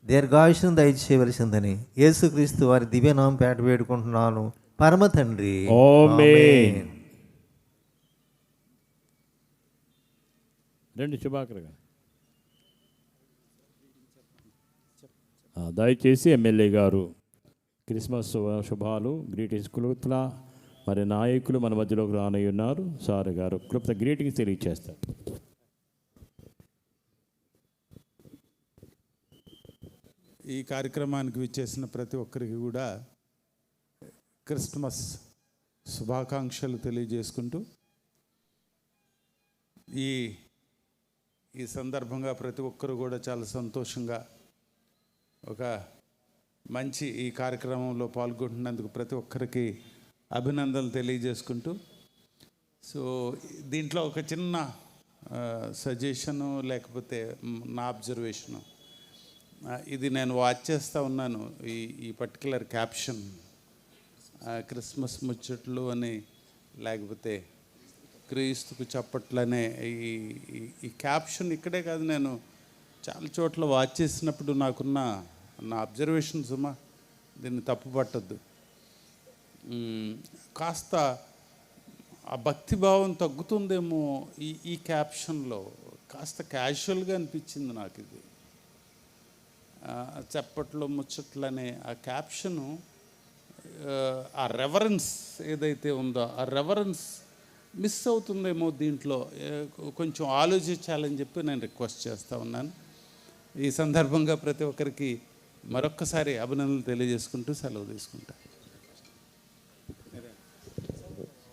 దీర్ఘాయుషను దయచేయవలసిందని యేసుక్రీస్తు వారి దివ్యనామం పేట వేడుకుంటున్నాను పరమ తండ్రి. ఆమేన్. రెండు శుభాకర్ గారు దయచేసి ఎమ్మెల్యే గారు క్రిస్మస్ శుభాలు గ్రీటింగ్స్ కులుతులా మరి నాయకులు మన మధ్యలోకి రానయ్య ఉన్నారు. సార్ గారు కృపత గ్రీటింగ్స్ తెలియజేస్తారు. ఈ కార్యక్రమానికి విచ్చేసిన ప్రతి ఒక్కరికి కూడా క్రిస్మస్ శుభాకాంక్షలు తెలియజేసుకుంటూ ఈ సందర్భంగా ప్రతి ఒక్కరు కూడా చాలా సంతోషంగా ఒక మంచి ఈ కార్యక్రమంలో పాల్గొంటున్నందుకు ప్రతి ఒక్కరికి అభినందనలు తెలియజేసుకుంటూ, సో దీంట్లో ఒక చిన్న సజెషను లేకపోతే నా అబ్జర్వేషను, ఇది నేను వాచ్ చేస్తూ ఉన్నాను. ఈ పర్టికులర్ క్యాప్షన్ క్రిస్మస్ ముచ్చట్లు అని లేకపోతే క్రీస్తుకు చప్పట్లనే ఈ క్యాప్షన్ ఇక్కడే కాదు, నేను చాలా చోట్ల వాచ్ చేసినప్పుడు నాకున్న నా అబ్జర్వేషన్ సుమా, దీన్ని తప్పు పట్టద్దు, కాస్త ఆ భక్తిభావం తగ్గుతుందేమో ఈ క్యాప్షన్లో. కాస్త క్యాజువల్గా అనిపించింది నాకు ఇది. చప్పట్లు ముచ్చట్లనే ఆ క్యాప్షను, ఆ రెవరెన్స్ ఏదైతే ఉందో ఆ రెవరెన్స్ మిస్ అవుతుందేమో దీంట్లో. కొంచెం ఆలోచించాలని చెప్పి నేను రిక్వెస్ట్ చేస్తూ ఉన్నాను. ఈ సందర్భంగా ప్రతి ఒక్కరికి మరొక్కసారి అభినందనలు తెలియజేసుకుంటూ సెలవు తీసుకుంటాను.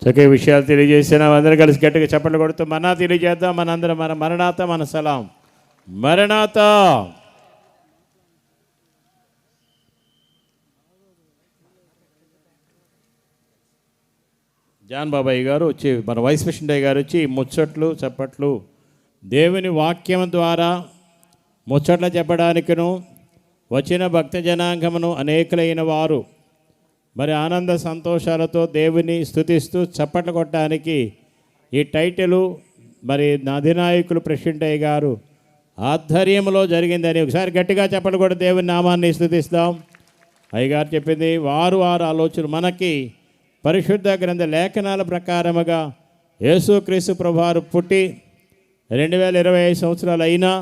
చక్కగా విషయాలు తెలియజేసినాం. అందరూ కలిసి గట్టిగా చప్పట్లు కొడుతూ మన్నా తెలియజేద్దాం. మనందరం మన మరణాత మన సలాం. మరణాత. జాన్ బాబాయ్ గారు వచ్చి, మన వైస్ ప్రెసిడెంట్ గారు వచ్చి ముచ్చట్లు చప్పట్లు దేవుని వాక్యం ద్వారా ముచ్చట్లు చెప్పడానికిను వచ్చిన భక్త జనాంగమును అనేకులైన వారు మరి ఆనంద సంతోషాలతో దేవుని స్తుతిస్తూ చప్పట్లు కొట్టడానికి ఈ టైటిలు మరి అధినాయకులు ప్రెసిడెంట్ గారు ఆధ్వర్యంలో జరిగిందని ఒకసారి గట్టిగా చప్పట్లు కొట్టి దేవుని నామాన్ని స్తుతిస్తాం. అయ్యగారు చెప్పింది వారు ఆలోచన మనకి పరిశుద్ధ గ్రంథ లేఖనాల ప్రకారముగా యేసుక్రీస్తు ప్రభువారు పుట్టి 2025 సంవత్సరాలు అయినా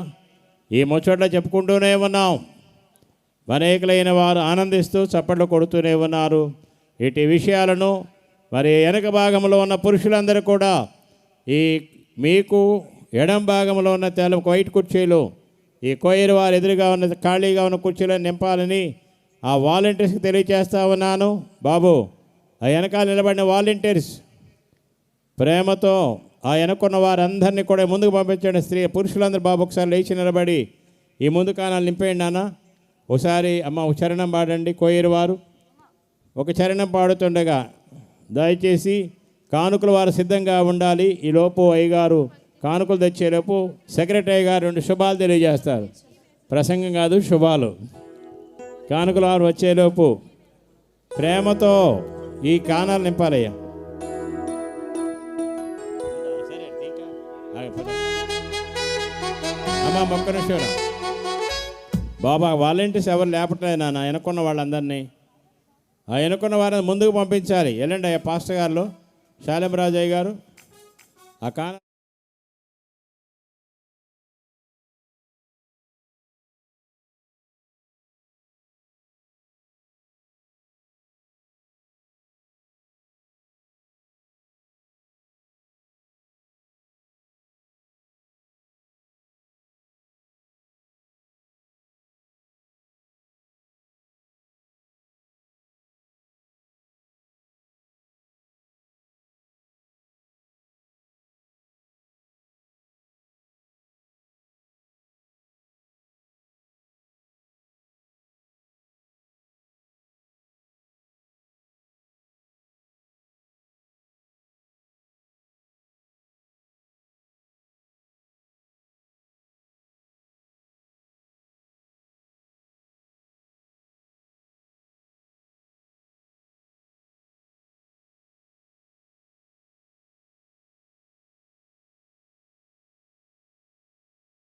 ఈ ముచ్చట్లు చెప్పుకుంటూనే ఉన్నాం. అనేకులైన వారు ఆనందిస్తూ చప్పట్లు కొడుతూనే ఉన్నారు. ఇటు విషయాలను మరి వెనక భాగంలో ఉన్న పురుషులందరూ కూడా ఈ మీకు ఎడం భాగంలో ఉన్న తెల్ల వైట్ కుర్చీలు ఈ కోయిరు వారు ఎదురుగా ఉన్న ఖాళీగా ఉన్న కుర్చీలను నింపాలని ఆ వాలంటీర్స్కి తెలియజేస్తా ఉన్నాను. బాబు, ఆ వెనకాల నిలబడిన వాలంటీర్స్ ప్రేమతో ఆ వెనకున్న వారందరినీ కూడా ముందుకు పంపించండి. పురుషులందరూ బాబు ఒకసారి లేచి నిలబడి ఈ ముందు కానాలు నింపేయండి నాన్న. ఒకసారి అమ్మ ఒక చరణం పాడండి. కోయిరు వారు ఒక చరణం పాడుతుండగా దయచేసి కానుకలు వారు సిద్ధంగా ఉండాలి. ఈలోపు అయ్యగారు కానుకలు తెచ్చేలోపు సెక్రటరీ గారు 2 శుభాలు తెలియజేస్తారు. ప్రసంగం కాదు, శుభాలు. కానుకలు వారు వచ్చేలోపు ప్రేమతో ఈ కానాలు నింపాలయ్యా. అమ్మ ఒక్క నిమిషం బాబా, వాలంటీర్స్ ఎవరు లేపట్లేదు నాన్న. వెనుకున్న వాళ్ళందరినీ ఆ వెనుకున్న వారిని ముందుకు పంపించాలి. వెళ్ళండి అయ్యా పాస్టర్ గారు, శాలిమరాజయ్య గారు ఆ కాన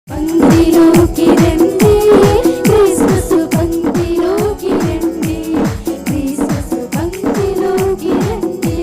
పంక్తిలోకి రండి, క్రిస్మస్ పంక్తిలోకి రండి, క్రిస్మస్ పంక్తిలోకి రండి.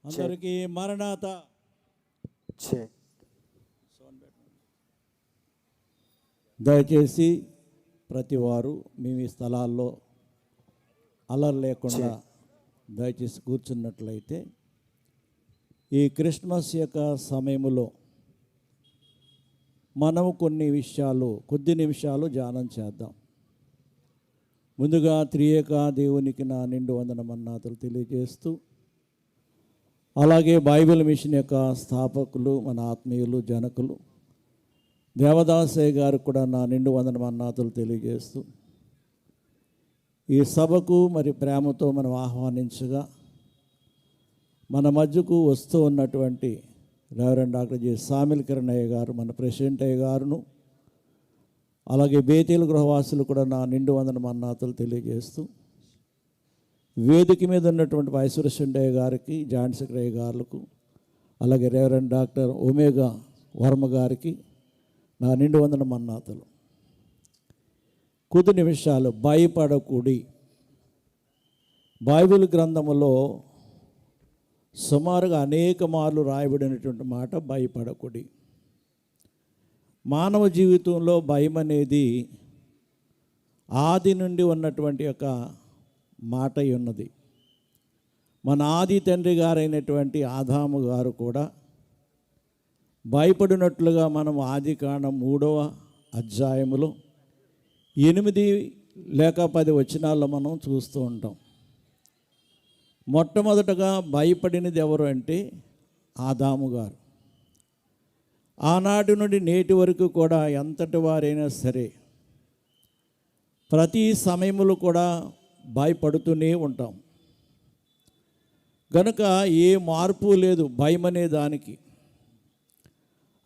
అందరికీ మరణాత. దయచేసి ప్రతి వారు మీ మీ స్థలాల్లో అల్లరి లేకుండా దయచేసి కూర్చున్నట్లయితే ఈ క్రిస్మస్ యొక్క సమయంలో మనం కొద్ది నిమిషాలు ధ్యానం చేద్దాం. ముందుగా త్రియేక దేవునికి నా నిండు వందనమన్నాతులు తెలియజేస్తూ, అలాగే బైబిల్ మిషన్ యొక్క స్థాపకులు మన ఆత్మీయులు జనకులు దేవదాసయ్య గారు కూడా నా నిండు వందనమన్నాతులు తెలియజేస్తూ, ఈ సభకు మరి ప్రేమతో మనం ఆహ్వానించగా మన మధ్యకు వస్తూ ఉన్నటువంటి reverend doctor J sawmill Kiran అయ్య గారు, మన ప్రెసిడెంట్ అయ్య గారును, అలాగే బేతేలు గృహవాసులు కూడా నా నిండు వందనమన్నాతులు తెలియజేస్తూ, వేదిక మీద ఉన్నటువంటి వైస్ ప్రెసిడెంట్ అయ్య గారికి, జాయింట్ సెక్రటరీ గారులకు, అలాగే రెవరెండ్ డాక్టర్ ఒమేగా వర్మ గారికి నా నిండు వందనమన్నాతులు. కొద్ది నిమిషాలు భయపడకుడి. బైబిల్ గ్రంథములో సుమారుగా అనేక మార్లు రాయబడినటువంటి మాట భయపడకుడి. మానవ జీవితంలో భయం అనేది ఆది నుండి ఉన్నటువంటి ఒక మాట ఉన్నది. మన ఆది తండ్రి గారైనటువంటి ఆదాము గారు కూడా భయపడినట్లుగా మనం ఆదికాండం 3వ అధ్యాయములో 8 లేక 10 వచనాల్లో మనం చూస్తూ ఉంటాం. మొట్టమొదటగా భయపడినది ఎవరు అంటే ఆదాము గారు. ఆనాటి నుండి నేటి వరకు కూడా ఎంతటి వారైనా సరే ప్రతి సమయంలో కూడా భయపడుతూనే ఉంటాం. కనుక ఏ మార్పు లేదు భయం అనే దానికి.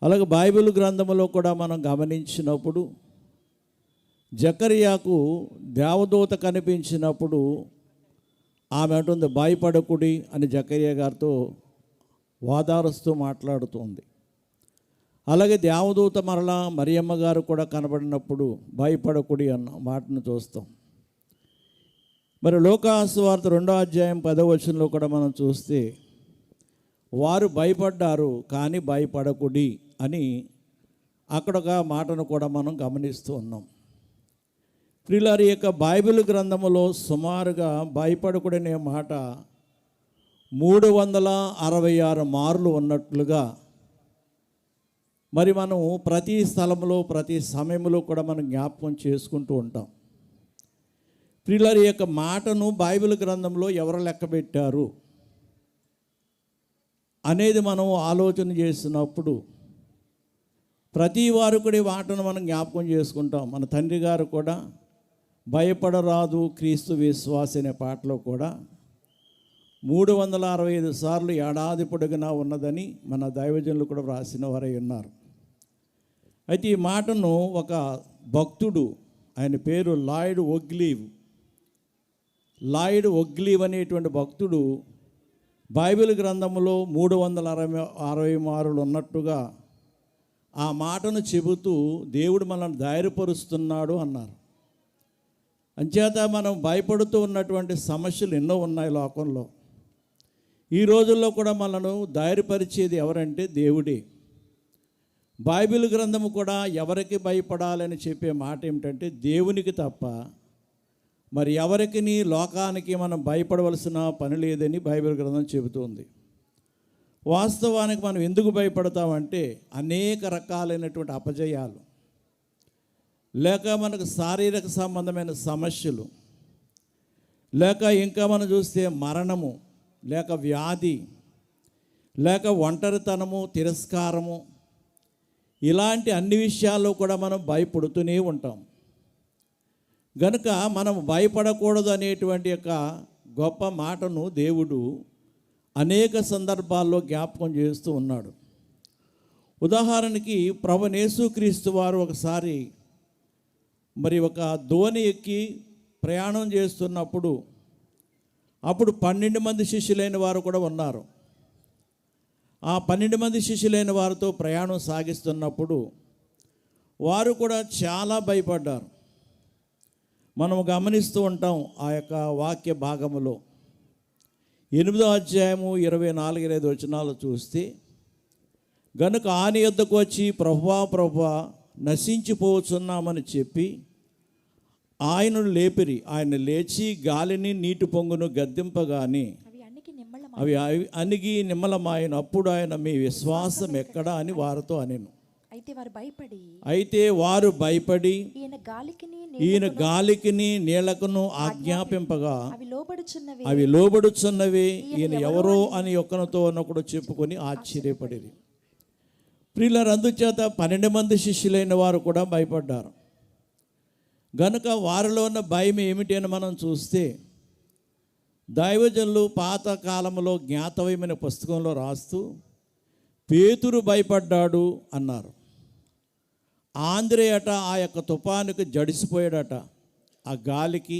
అలాగే బైబిల్ గ్రంథంలో కూడా మనం గమనించినప్పుడు జకర్యాకు దేవదూత కనిపించినప్పుడు ఆమె అంటుంది భయపడకుడి అని జకర్యా గారితో వాదారుస్తూ మాట్లాడుతుంది. అలాగే దేవదూత మరలా మరియమ్మ గారు కూడా కనబడినప్పుడు భయపడకుడి అన్న మాటను చూస్తాం. మరి లోకాసు వార్త 2వ అధ్యాయం 10వ వచనంలో కూడా మనం చూస్తే వారు భయపడ్డారు కానీ భయపడకుడి అని అక్కడ ఒక మాటను కూడా మనం గమనిస్తూ ఉన్నాం. ప్రియులారి యొక్క బైబిల్ గ్రంథములో సుమారుగా భయపడకుడనే మాట 366 మార్లు ఉన్నట్లుగా మరి మనం ప్రతి స్థలంలో ప్రతి సమయంలో కూడా మనం జ్ఞాపకం చేసుకుంటూ ఉంటాం. ప్రియులారి యొక్క మాటను బైబిల్ గ్రంథంలో ఎవరు లెక్క పెట్టారు అనేది మనం ఆలోచన చేసినప్పుడు ప్రతి వారు కూడా ఈ మాటను మనం జ్ఞాపకం చేసుకుంటాం. మన తండ్రి గారు కూడా భయపడరాదు క్రీస్తు విశ్వాస అనే పాటలో కూడా 365 సార్లు ఏడాది పొడుగునా ఉన్నదని మన దైవజనులు కూడా వ్రాసిన వారై ఉన్నారు. అయితే ఈ మాటను ఒక భక్తుడు, ఆయన పేరు లాయిడ్ ఒగ్లీవ్ అనేటువంటి భక్తుడు బైబిల్ గ్రంథంలో 360 మార్లు ఉన్నట్టుగా ఆ మాటను చెబుతూ దేవుడు మనల్ని ధైర్యపరుస్తున్నాడు అన్నారు. అంచేత మనం భయపడుతూ ఉన్నటువంటి సమస్యలు ఎన్నో ఉన్నాయి లోకంలో. ఈ రోజుల్లో కూడా మనను ధైర్యపరిచేది ఎవరంటే దేవుడే. బైబిల్ గ్రంథము కూడా ఎవరికి భయపడాలని చెప్పే మాట ఏమిటంటే దేవునికి తప్ప మరి ఎవరికి లోకానికి మనం భయపడవలసిన పని లేదని బైబిల్ గ్రంథం చెబుతుంది. వాస్తవానికి మనం ఎందుకు భయపడతామంటే అనేక రకాలైనటువంటి అపజయాలు, లేక మనకు శారీరక సంబంధమైన సమస్యలు, లేక ఇంకా మనం చూస్తే మరణము, లేక వ్యాధి, లేక ఒంటరితనము, తిరస్కారము, ఇలాంటి అన్ని విషయాల్లో కూడా మనం భయపడుతూనే ఉంటాం. గనుక మనం భయపడకూడదు అనేటువంటి యొక్క గొప్ప మాటను దేవుడు అనేక సందర్భాల్లో జ్ఞాపకం చేస్తూ ఉన్నాడు. ఉదాహరణకి ప్రభువైన యేసుక్రీస్తు వారు ఒకసారి మరి ఒక దోణి ఎక్కి ప్రయాణం చేస్తున్నప్పుడు అప్పుడు 12 మంది శిష్యులైన వారు కూడా ఉన్నారు. ఆ 12 మంది శిష్యులైన వారితో ప్రయాణం సాగిస్తున్నప్పుడు వారు కూడా చాలా భయపడ్డారు. మనం గమనిస్తూ ఉంటాం ఆ యొక్క వాక్య భాగములో 8వ అధ్యాయము 24-25 వచనాలు చూస్తే, గనుక ఆయన యొద్దకు వచ్చి ప్రభువా నశించిపోతున్నామని చెప్పి ఆయనను లేపిరి. ఆయన లేచి గాలిని నీటి పొంగును గద్దింపగాని అవి అణిగి నిమ్మలమాయన. అప్పుడు ఆయన, మీ విశ్వాసం ఎక్కడా అని వారితో అనెను. అయితే వారు భయపడి ఈయన గాలికిని నీళ్లకును ఆజ్ఞాపింపగా అవి లోబడుచున్నవి, ఈయన ఎవరో అని ఒక్కనితో ఒకడు చెప్పుకొని ఆశ్చర్యపడిరి. ప్రియులారా, అందుచేత 12 మంది శిష్యులైన వారు కూడా భయపడ్డారు. గనుక వారిలో ఉన్న భయం ఏమిటి అని మనం చూస్తే, దైవజనులు పాత కాలంలో జ్ఞాతవయమైన పుస్తకంలో రాస్తూ పేతురు భయపడ్డాడు అన్నారు. ఆంద్రేయట ఆ యొక్క తుఫానుకి జడిసిపోయాడట, ఆ గాలికి,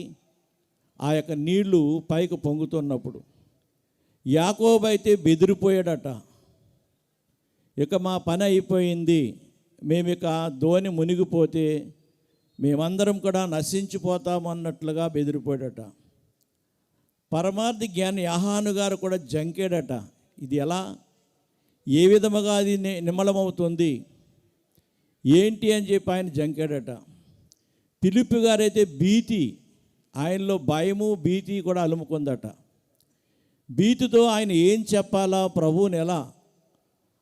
ఆ యొక్క నీళ్లు పైకి పొంగుతున్నప్పుడు. యాకోబు అయితే బెదిరిపోయాడట, ఇక మా పని అయిపోయింది, మేము ఇక ధోని మునిగిపోతే మేమందరం కూడా నశించిపోతాము అన్నట్లుగా బెదిరిపోయాడట. పరమార్థి జ్ఞాని యాహాను గారు కూడా జంకేడట, ఇది ఎలా, ఏ విధముగా అది నిమ్మలమవుతుంది ఏంటి అని చెప్పి ఆయన జంకాడట. ఫిలిప్పు గారైతే భీతి, ఆయనలో భయము భీతి కూడా అలుముకుందట. భీతితో ఆయన ఏం చెప్పాలా, ప్రభువుని ఎలా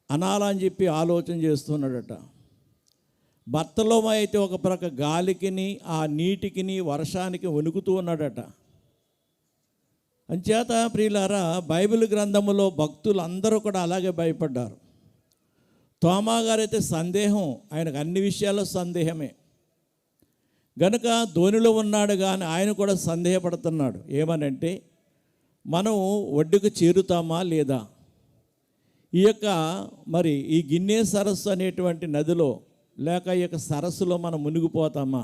అనాలా అని చెప్పి ఆలోచన చేస్తున్నాడట. భర్తలోమ అయితే ఒక ప్రక్క గాలికిని ఆ నీటికిని వర్షానికి వణుకుతూ ఉన్నాడట. అంచేత ప్రియులారా, బైబిల్ గ్రంథములో భక్తులు అందరూ కూడా అలాగే భయపడ్డారు. తోమా గారైతే సందేహం, ఆయనకు అన్ని విషయాల్లో సందేహమే. గనుక ధోనిలో ఉన్నాడు కానీ ఆయన కూడా సందేహపడుతున్నాడు. ఏమనంటే, మనం ఒడ్డుకు చేరుతామా లేదా, ఈ యొక్క మరి ఈ గిన్నె సరస్సు అనేటువంటి నదిలో లేక ఈ యొక్క సరస్సులో మనం మునిగిపోతామా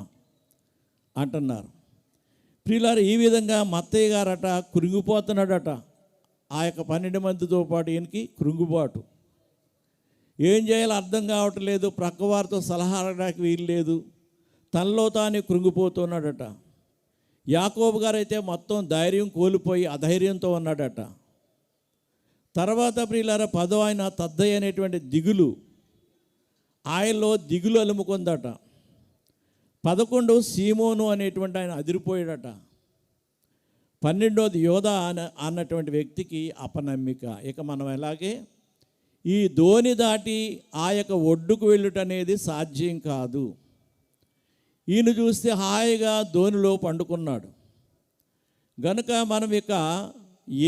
అంటున్నారు. ప్రియులారు, ఈ విధంగా మత్తయ్య గారట కృంగిపోతున్నాడట. ఆ యొక్క 12 మందితో పాటు ఈయనకి కృంగుబాటు. ఏం చేయాలో అర్థం కావట్లేదు, ప్రక్కవారితో సలహా అడగడానికి వీలు లేదు, తనలో తానే కృంగిపోతున్నాడట. యాకోబు గారైతే మొత్తం ధైర్యం కోల్పోయి అధైర్యంతో ఉన్నాడట. తర్వాత ప్రియులారా, 10వ ఆయన తద్దయ్య అనేటువంటి దిగులు, ఆయనలో దిగులు అలుముకుందట. 11 సీమోను అనేటువంటి ఆయన అదిరిపోయాడట. 12వది యోధా అన్నటువంటి వ్యక్తికి అపనమ్మిక. ఇక మనం ఎలాగే ఈ ధోని దాటి ఆ యొక్క ఒడ్డుకు వెళ్ళుట అనేది సాధ్యం కాదు. ఈయన చూస్తే హాయిగా ధోనిలో పండుకున్నాడు. గనుక మనం ఇక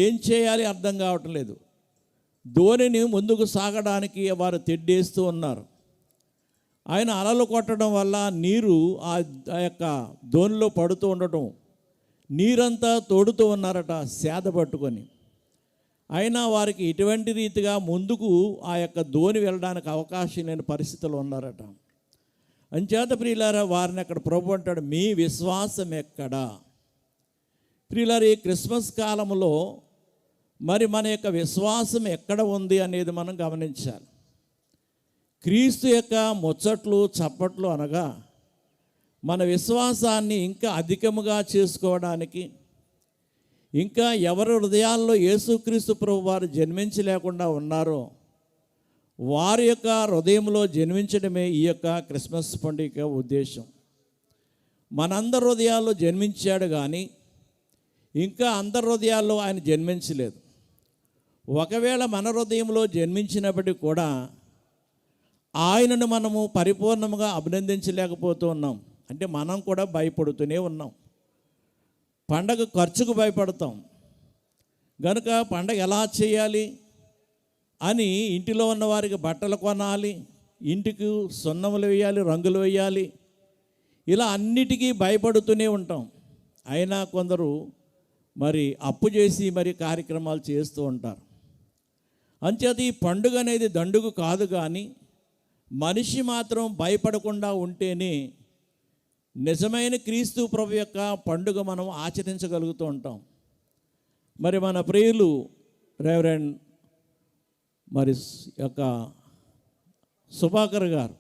ఏం చేయాలి అర్థం కావటం లేదు. ధోనిని ముందుకు సాగడానికి వారు తెడ్డేస్తూ ఉన్నారు. ఆయన అలలు కొట్టడం వల్ల నీరు ఆ యొక్క ధోనిలో పడుతూ ఉండటం, నీరంతా తోడుతూ ఉన్నారట సేద పట్టుకొని. అయినా వారికి ఇటువంటి రీతిగా ముందుకు ఆ యొక్క ధోని వెళ్ళడానికి అవకాశం లేని పరిస్థితులు ఉన్నారట. అంచేత ప్రియులారా, వారిని అక్కడ ప్రభు అంటాడు, మీ విశ్వాసం ఎక్కడా. ప్రియులారా, ఈ క్రిస్మస్ కాలంలో మరి మన యొక్క విశ్వాసం ఎక్కడ ఉంది అనేది మనం గమనించాలి. క్రీస్తు యొక్క ముచ్చట్లు చప్పట్లు అనగా మన విశ్వాసాన్ని ఇంకా అధికముగా చేసుకోవడానికి, ఇంకా ఎవరి హృదయాల్లో యేసుక్రీస్తు ప్రభు వారు జన్మించలేకుండా ఉన్నారో వారి యొక్క హృదయంలో జన్మించడమే ఈ యొక్క క్రిస్మస్ పండుగ ఉద్దేశం. మనందరి హృదయాల్లో జన్మించాడు కానీ ఇంకా అందరి హృదయాల్లో ఆయన జన్మించలేదు. ఒకవేళ మన హృదయంలో జన్మించినప్పటికీ కూడా ఆయనను మనము పరిపూర్ణంగా అభినందించలేకపోతూ ఉన్నాం. అంటే మనం కూడా భయపడుతూనే ఉన్నాం. పండగ ఖర్చుకు భయపడతాం. కనుక పండగ ఎలా చేయాలి అని ఇంటిలో ఉన్న వారికి బట్టలు కొనాలి, ఇంటికి సున్నములు వేయాలి, రంగులు వేయాలి, ఇలా అన్నిటికీ భయపడుతూనే ఉంటాం. అయినా కొందరు మరి అప్పు చేసి మరి కార్యక్రమాలు చేస్తూ ఉంటారు. అంచేత ఈ పండుగ అనేది దండుగు కాదు, కానీ మనిషి మాత్రం భయపడకుండా ఉంటేనే నిజమైన క్రీస్తు ప్రభు యొక్క పండుగ మనం ఆచరించగలుగుతూ ఉంటాం. మరి మన ప్రియులు రెవరెండ్ మరి యొక్క సుభాకర్ గారు,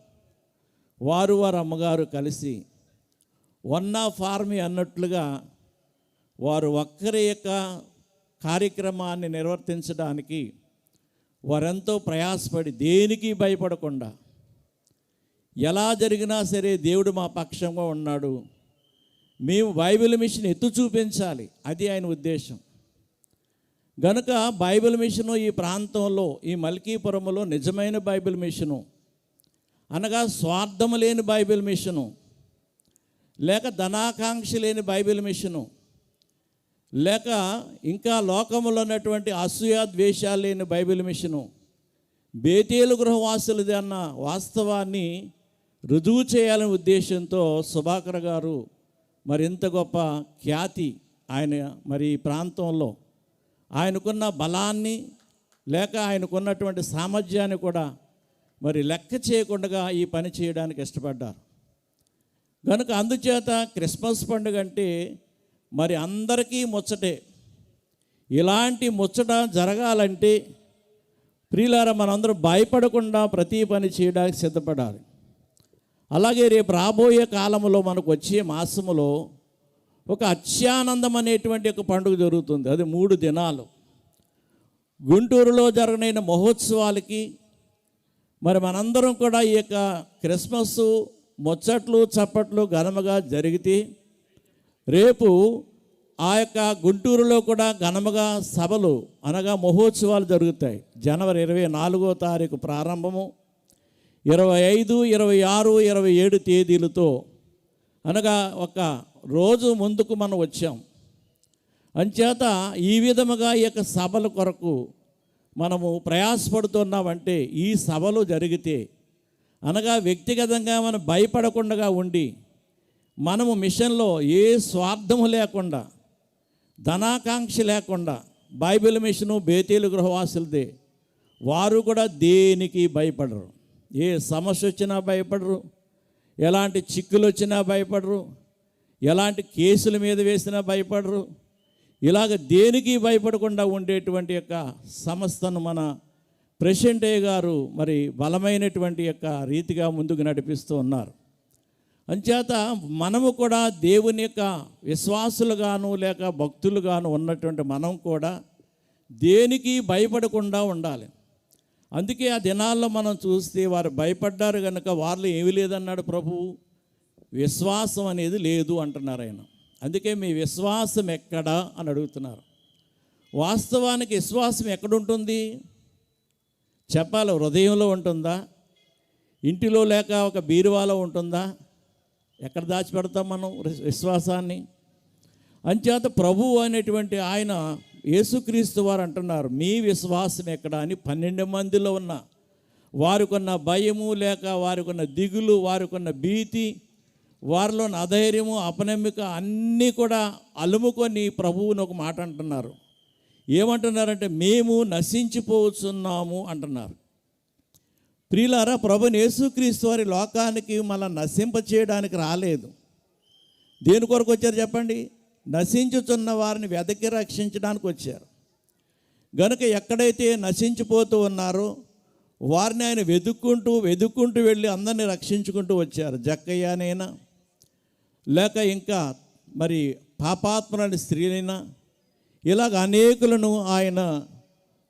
వారి అమ్మగారు కలిసి వన్ ఆఫ్ ఆర్మీ అన్నట్లుగా వారు ఒక్కరి యొక్క కార్యక్రమాన్ని నిర్వర్తించడానికి వారెంతో ప్రయాసపడి దేనికి భయపడకుండా, ఎలా జరిగినా సరే దేవుడు మా పక్షంగా ఉన్నాడు, మేము బైబిల్ మిషన్ ఎత్తు చూపించాలి, అది ఆయన ఉద్దేశం. గనుక బైబిల్ మిషను ఈ ప్రాంతంలో, ఈ మల్కీపురంలో నిజమైన బైబిల్ మిషను అనగా స్వార్థము లేని బైబిల్ మిషను, లేక ధనాకాంక్ష లేని బైబిల్ మిషను, లేక ఇంకా లోకంలో ఉన్నటువంటి అసూయ ద్వేషాలు లేని బైబిల్ మిషను, బేతేలు గృహవాసులది అన్న వాస్తవాన్ని రుజువు చేయాలనే ఉద్దేశంతో సుభాకర్ గారు మరింత గొప్ప ఖ్యాతి ఆయన మరి ఈ ప్రాంతంలో ఆయనకున్న బలాన్ని లేక ఆయనకున్నటువంటి సామర్థ్యాన్ని కూడా మరి లెక్క చేయకుండా ఈ పని చేయడానికి ఇష్టపడ్డారు. కనుక అందుచేత క్రిస్మస్ పండుగ అంటే మరి అందరికీ ముచ్చటే. ఇలాంటి ముచ్చట జరగాలంటే ప్రియులారా మనందరం భయపడకుండా ప్రతి పని చేయడానికి సిద్ధపడాలి. అలాగే రేపు రాబోయే కాలంలో మనకు వచ్చే మాసములో ఒక అత్యానందం అనేటువంటి ఒక పండుగ జరుగుతుంది. అది 3 దినాలు. గుంటూరులో జరగనైన మహోత్సవాలకి మరి మనందరం కూడా ఈ యొక్క క్రిస్మస్ ముచ్చట్లు చప్పట్లు ఘనముగా జరిగితే రేపు ఆ యొక్క గుంటూరులో కూడా ఘనముగా సభలు అనగా మహోత్సవాలు జరుగుతాయి. జనవరి 24వ తారీఖు ప్రారంభము, 25, 26, 27 తేదీలతో అనగా ఒక రోజు ముందుకు మనం వచ్చాం. అంచేత ఈ విధముగా ఈ యొక్క సభల కొరకు మనము ప్రయాసపడుతున్నామంటే ఈ సభలు జరిగితే అనగా వ్యక్తిగతంగా మనం భయపడకుండా ఉండి మనము మిషన్లో ఏ స్వార్థము లేకుండా ధనాకాంక్ష లేకుండా బైబిల్ మిషను బేతేలు గృహవాసులదే, వారు కూడా దేనికి భయపడరు. ఏ సమస్య వచ్చినా భయపడరు, ఎలాంటి చిక్కులు వచ్చినా భయపడరు, ఎలాంటి కేసుల మీద వేసినా భయపడరు. ఇలాగ దేనికి భయపడకుండా ఉండేటువంటి యొక్క సంస్థను మన ప్రెసిడెంట్ గారు మరి బలమైనటువంటి యొక్క రీతిగా ముందుకు నడిపిస్తూ ఉన్నారు. అంచేత మనము కూడా దేవుని యొక్క విశ్వాసులుగాను లేక భక్తులుగాను ఉన్నటువంటి మనం కూడా దేనికి భయపడకుండా ఉండాలి. అందుకే ఆ దినాల్లో మనం చూస్తే వారు భయపడ్డారు కనుక వారిలో ఏమీ లేదన్నాడు ప్రభువు. విశ్వాసం అనేది లేదు అంటున్నారు ఆయన. అందుకే మీ విశ్వాసం ఎక్కడా అని అడుగుతున్నారు. వాస్తవానికి విశ్వాసం ఎక్కడుంటుంది చెప్పాలి? హృదయంలో ఉంటుందా? ఇంటిలో లేక ఒక బీరువాలో ఉంటుందా? ఎక్కడ దాచిపెడతాం మనం విశ్వాసాన్ని? అంచేత ప్రభువు అనేటువంటి ఆయన యేసుక్రీస్తు వారు అంటున్నారు, మీ విశ్వాసం ఎక్కడ అని. 12 మందిలో ఉన్న వారికున్న భయము లేక వారికున్న దిగులు, వారికున్న భీతి, వారిలో అధైర్యము, అపనమ్మిక అన్నీ కూడా అలుముకొని ప్రభువుని ఒక మాట అంటున్నారు. ఏమంటున్నారంటే మేము నశించిపోతున్నాము అంటున్నారు. ప్రియులారా, ప్రభుని యేసుక్రీస్తు వారి లోకానికి మళ్ళీ నశింపచేయడానికి రాలేదు. దేని కొరకు వచ్చారు చెప్పండి? నశించుతున్న వారిని వెదకి రక్షించడానికి వచ్చారు. గనుక ఎక్కడైతే నశించిపోతూ ఉన్నారో వారిని ఆయన వెతుక్కుంటూ వెళ్ళి అందరినీ రక్షించుకుంటూ వచ్చారు. జక్కయ్యనైనా లేక ఇంకా మరి పాపాత్మలని స్త్రీలైనా ఇలాగ అనేకులను ఆయన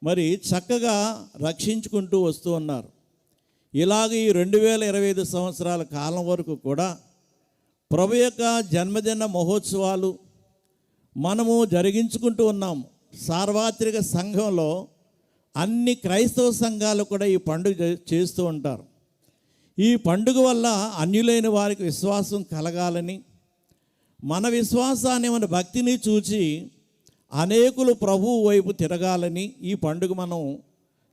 మరి చక్కగా రక్షించుకుంటూ వస్తూ ఉన్నారు. ఇలాగ ఈ 2025 సంవత్సరాల కాలం వరకు కూడా ప్రభు యొక్క జన్మదిన మహోత్సవాలు మనము జరిగించుకుంటూ ఉన్నాము. సార్వత్రిక సంఘంలో అన్ని క్రైస్తవ సంఘాలు కూడా ఈ పండుగ చేస్తూ ఉంటారు. ఈ పండుగ వల్ల అన్యులైన వారికి విశ్వాసం కలగాలని, మన విశ్వాసాన్ని మన భక్తిని చూచి అనేకులు ప్రభువు వైపు తిరగాలని ఈ పండుగ మనం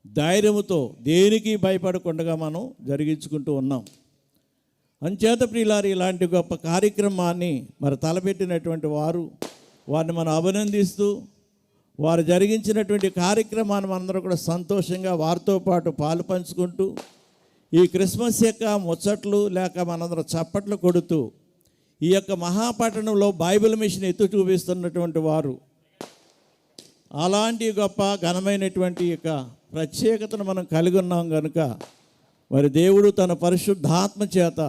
ధైర్యముతో దేనికి భయపడకుండా మనం జరిగించుకుంటూ ఉన్నాం. అంచేత ప్రియులారు, ఇలాంటి గొప్ప కార్యక్రమాన్ని మరి తలపెట్టినటువంటి వారిని మనం అభినందిస్తూ వారు జరిగించినటువంటి కార్యక్రమాన్ని మనందరం కూడా సంతోషంగా వారితో పాటు పాలు పంచుకుంటూ ఈ క్రిస్మస్ యొక్క ముచ్చట్లు లేక మనందరం చప్పట్లు కొడుతూ ఈ యొక్క మహాపట్టణంలో బైబిల్ మిషన్ ఎత్తు చూపిస్తున్నటువంటి వారు అలాంటి గొప్ప ఘనమైనటువంటి యొక్క ప్రత్యేకతను మనం కలిగి ఉన్నాం కనుక మరి దేవుడు తన పరిశుద్ధాత్మ చేత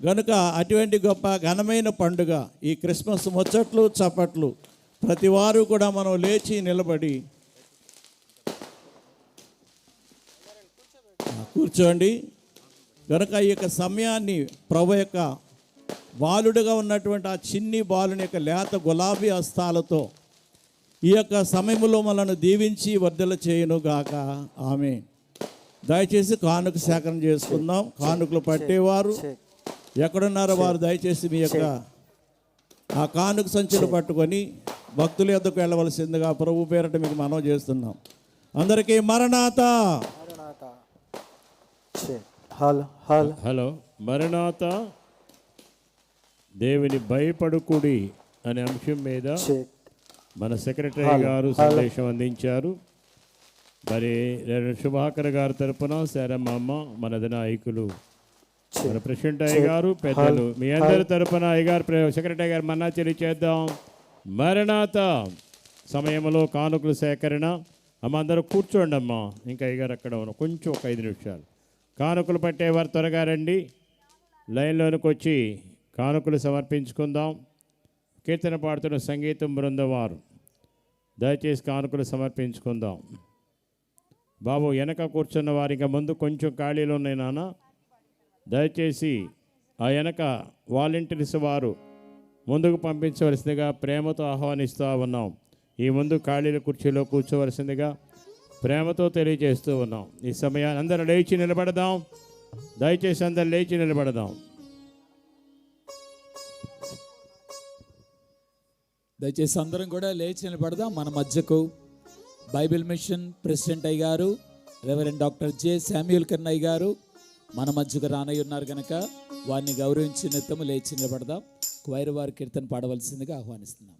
గనుక అటువంటి గొప్ప ఘనమైన పండుగ ఈ క్రిస్మస్ ముచ్చట్లు చప్పట్లు ప్రతి వారు కూడా మనం లేచి నిలబడి కూర్చోండి. కనుక ఈ యొక్క సమయాన్ని ప్రభు యొక్క బాలుడుగా ఉన్నటువంటి ఆ చిన్ని బాలుని యొక్క లేత గులాబీ హస్తాలతో ఈ యొక్క సమయంలో మనల్ని దీవించి వర్ధల చేయునుగాక. ఆమె దయచేసి కానుక సేకరణ చేసుకుందాం. కానుకలు పట్టేవారు ఎక్కడున్నారో వారు దయచేసి మీ యొక్క ఆ కానుక సంచులు పట్టుకొని భక్తుల యొద్దకు వెళ్ళవలసిందిగా ప్రభు పేరట మీకు మనవి చేస్తున్నాం. అందరికీ మరణాత. హలో, మరణాత దేవుని భయపడుకుడి అనే అంశం మీద మన సెక్రటరీ గారు సందేశం అందించారు. మరి శుభాకర్ గారి తరపున శారమ్మ, మన నాయకులు మన ప్రెసిడెంట్ అయ్య గారు, పెద్దలు మీ అందరి తరపున అయ్యగారు, సెక్రటరీ గారు మన్నా తెలియచేద్దాం. మరణాత సమయంలో కానుకల సేకరణ. అమ్మ అందరూ కూర్చోండి అమ్మా. ఇంకా అయ్యగారు అక్కడ ఉన్న కొంచెం ఒక 5 నిమిషాలు. కానుకలు పట్టేవారు త్వరగా రండి, లైన్లోనికి వచ్చి కానుకలు సమర్పించుకుందాం. కీర్తన పాడుతున్న సంగీతం బృందం వారు దయచేసి కానుకలు సమర్పించుకుందాం. బాబు వెనక కూర్చున్న వారు ఇంకా ముందు కొంచెం ఖాళీలు ఉన్నాయి నాన్న, దయచేసి ఆ వెనక వాలంటీర్స్ వారు ముందుకు పంపించవలసిందిగా ప్రేమతో ఆహ్వానిస్తూ ఉన్నాం. ఈ ముందు ఖాళీల కుర్చీలో కూర్చోవలసిందిగా ప్రేమతో తెలియజేస్తూ ఉన్నాం. ఈ సమయాన్ని అందరూ లేచి నిలబడదాం. దయచేసి అందరూ లేచి నిలబడదాం. దయచేసి అందరం కూడా లేచి నిలబడదాం. మన మధ్యకు బైబిల్ మిషన్ ప్రెసిడెంట్ అయ్య గారు, reverend doctor J Samuel Kannayya గారు మన మధ్యకు రానయ్య ఉన్నారు కనుక వారిని గౌరవించి నిత్యము లేచి నిలబడదాం. క్వైర్ వారి కీర్తన పాడవలసిందిగా ఆహ్వానిస్తున్నాం.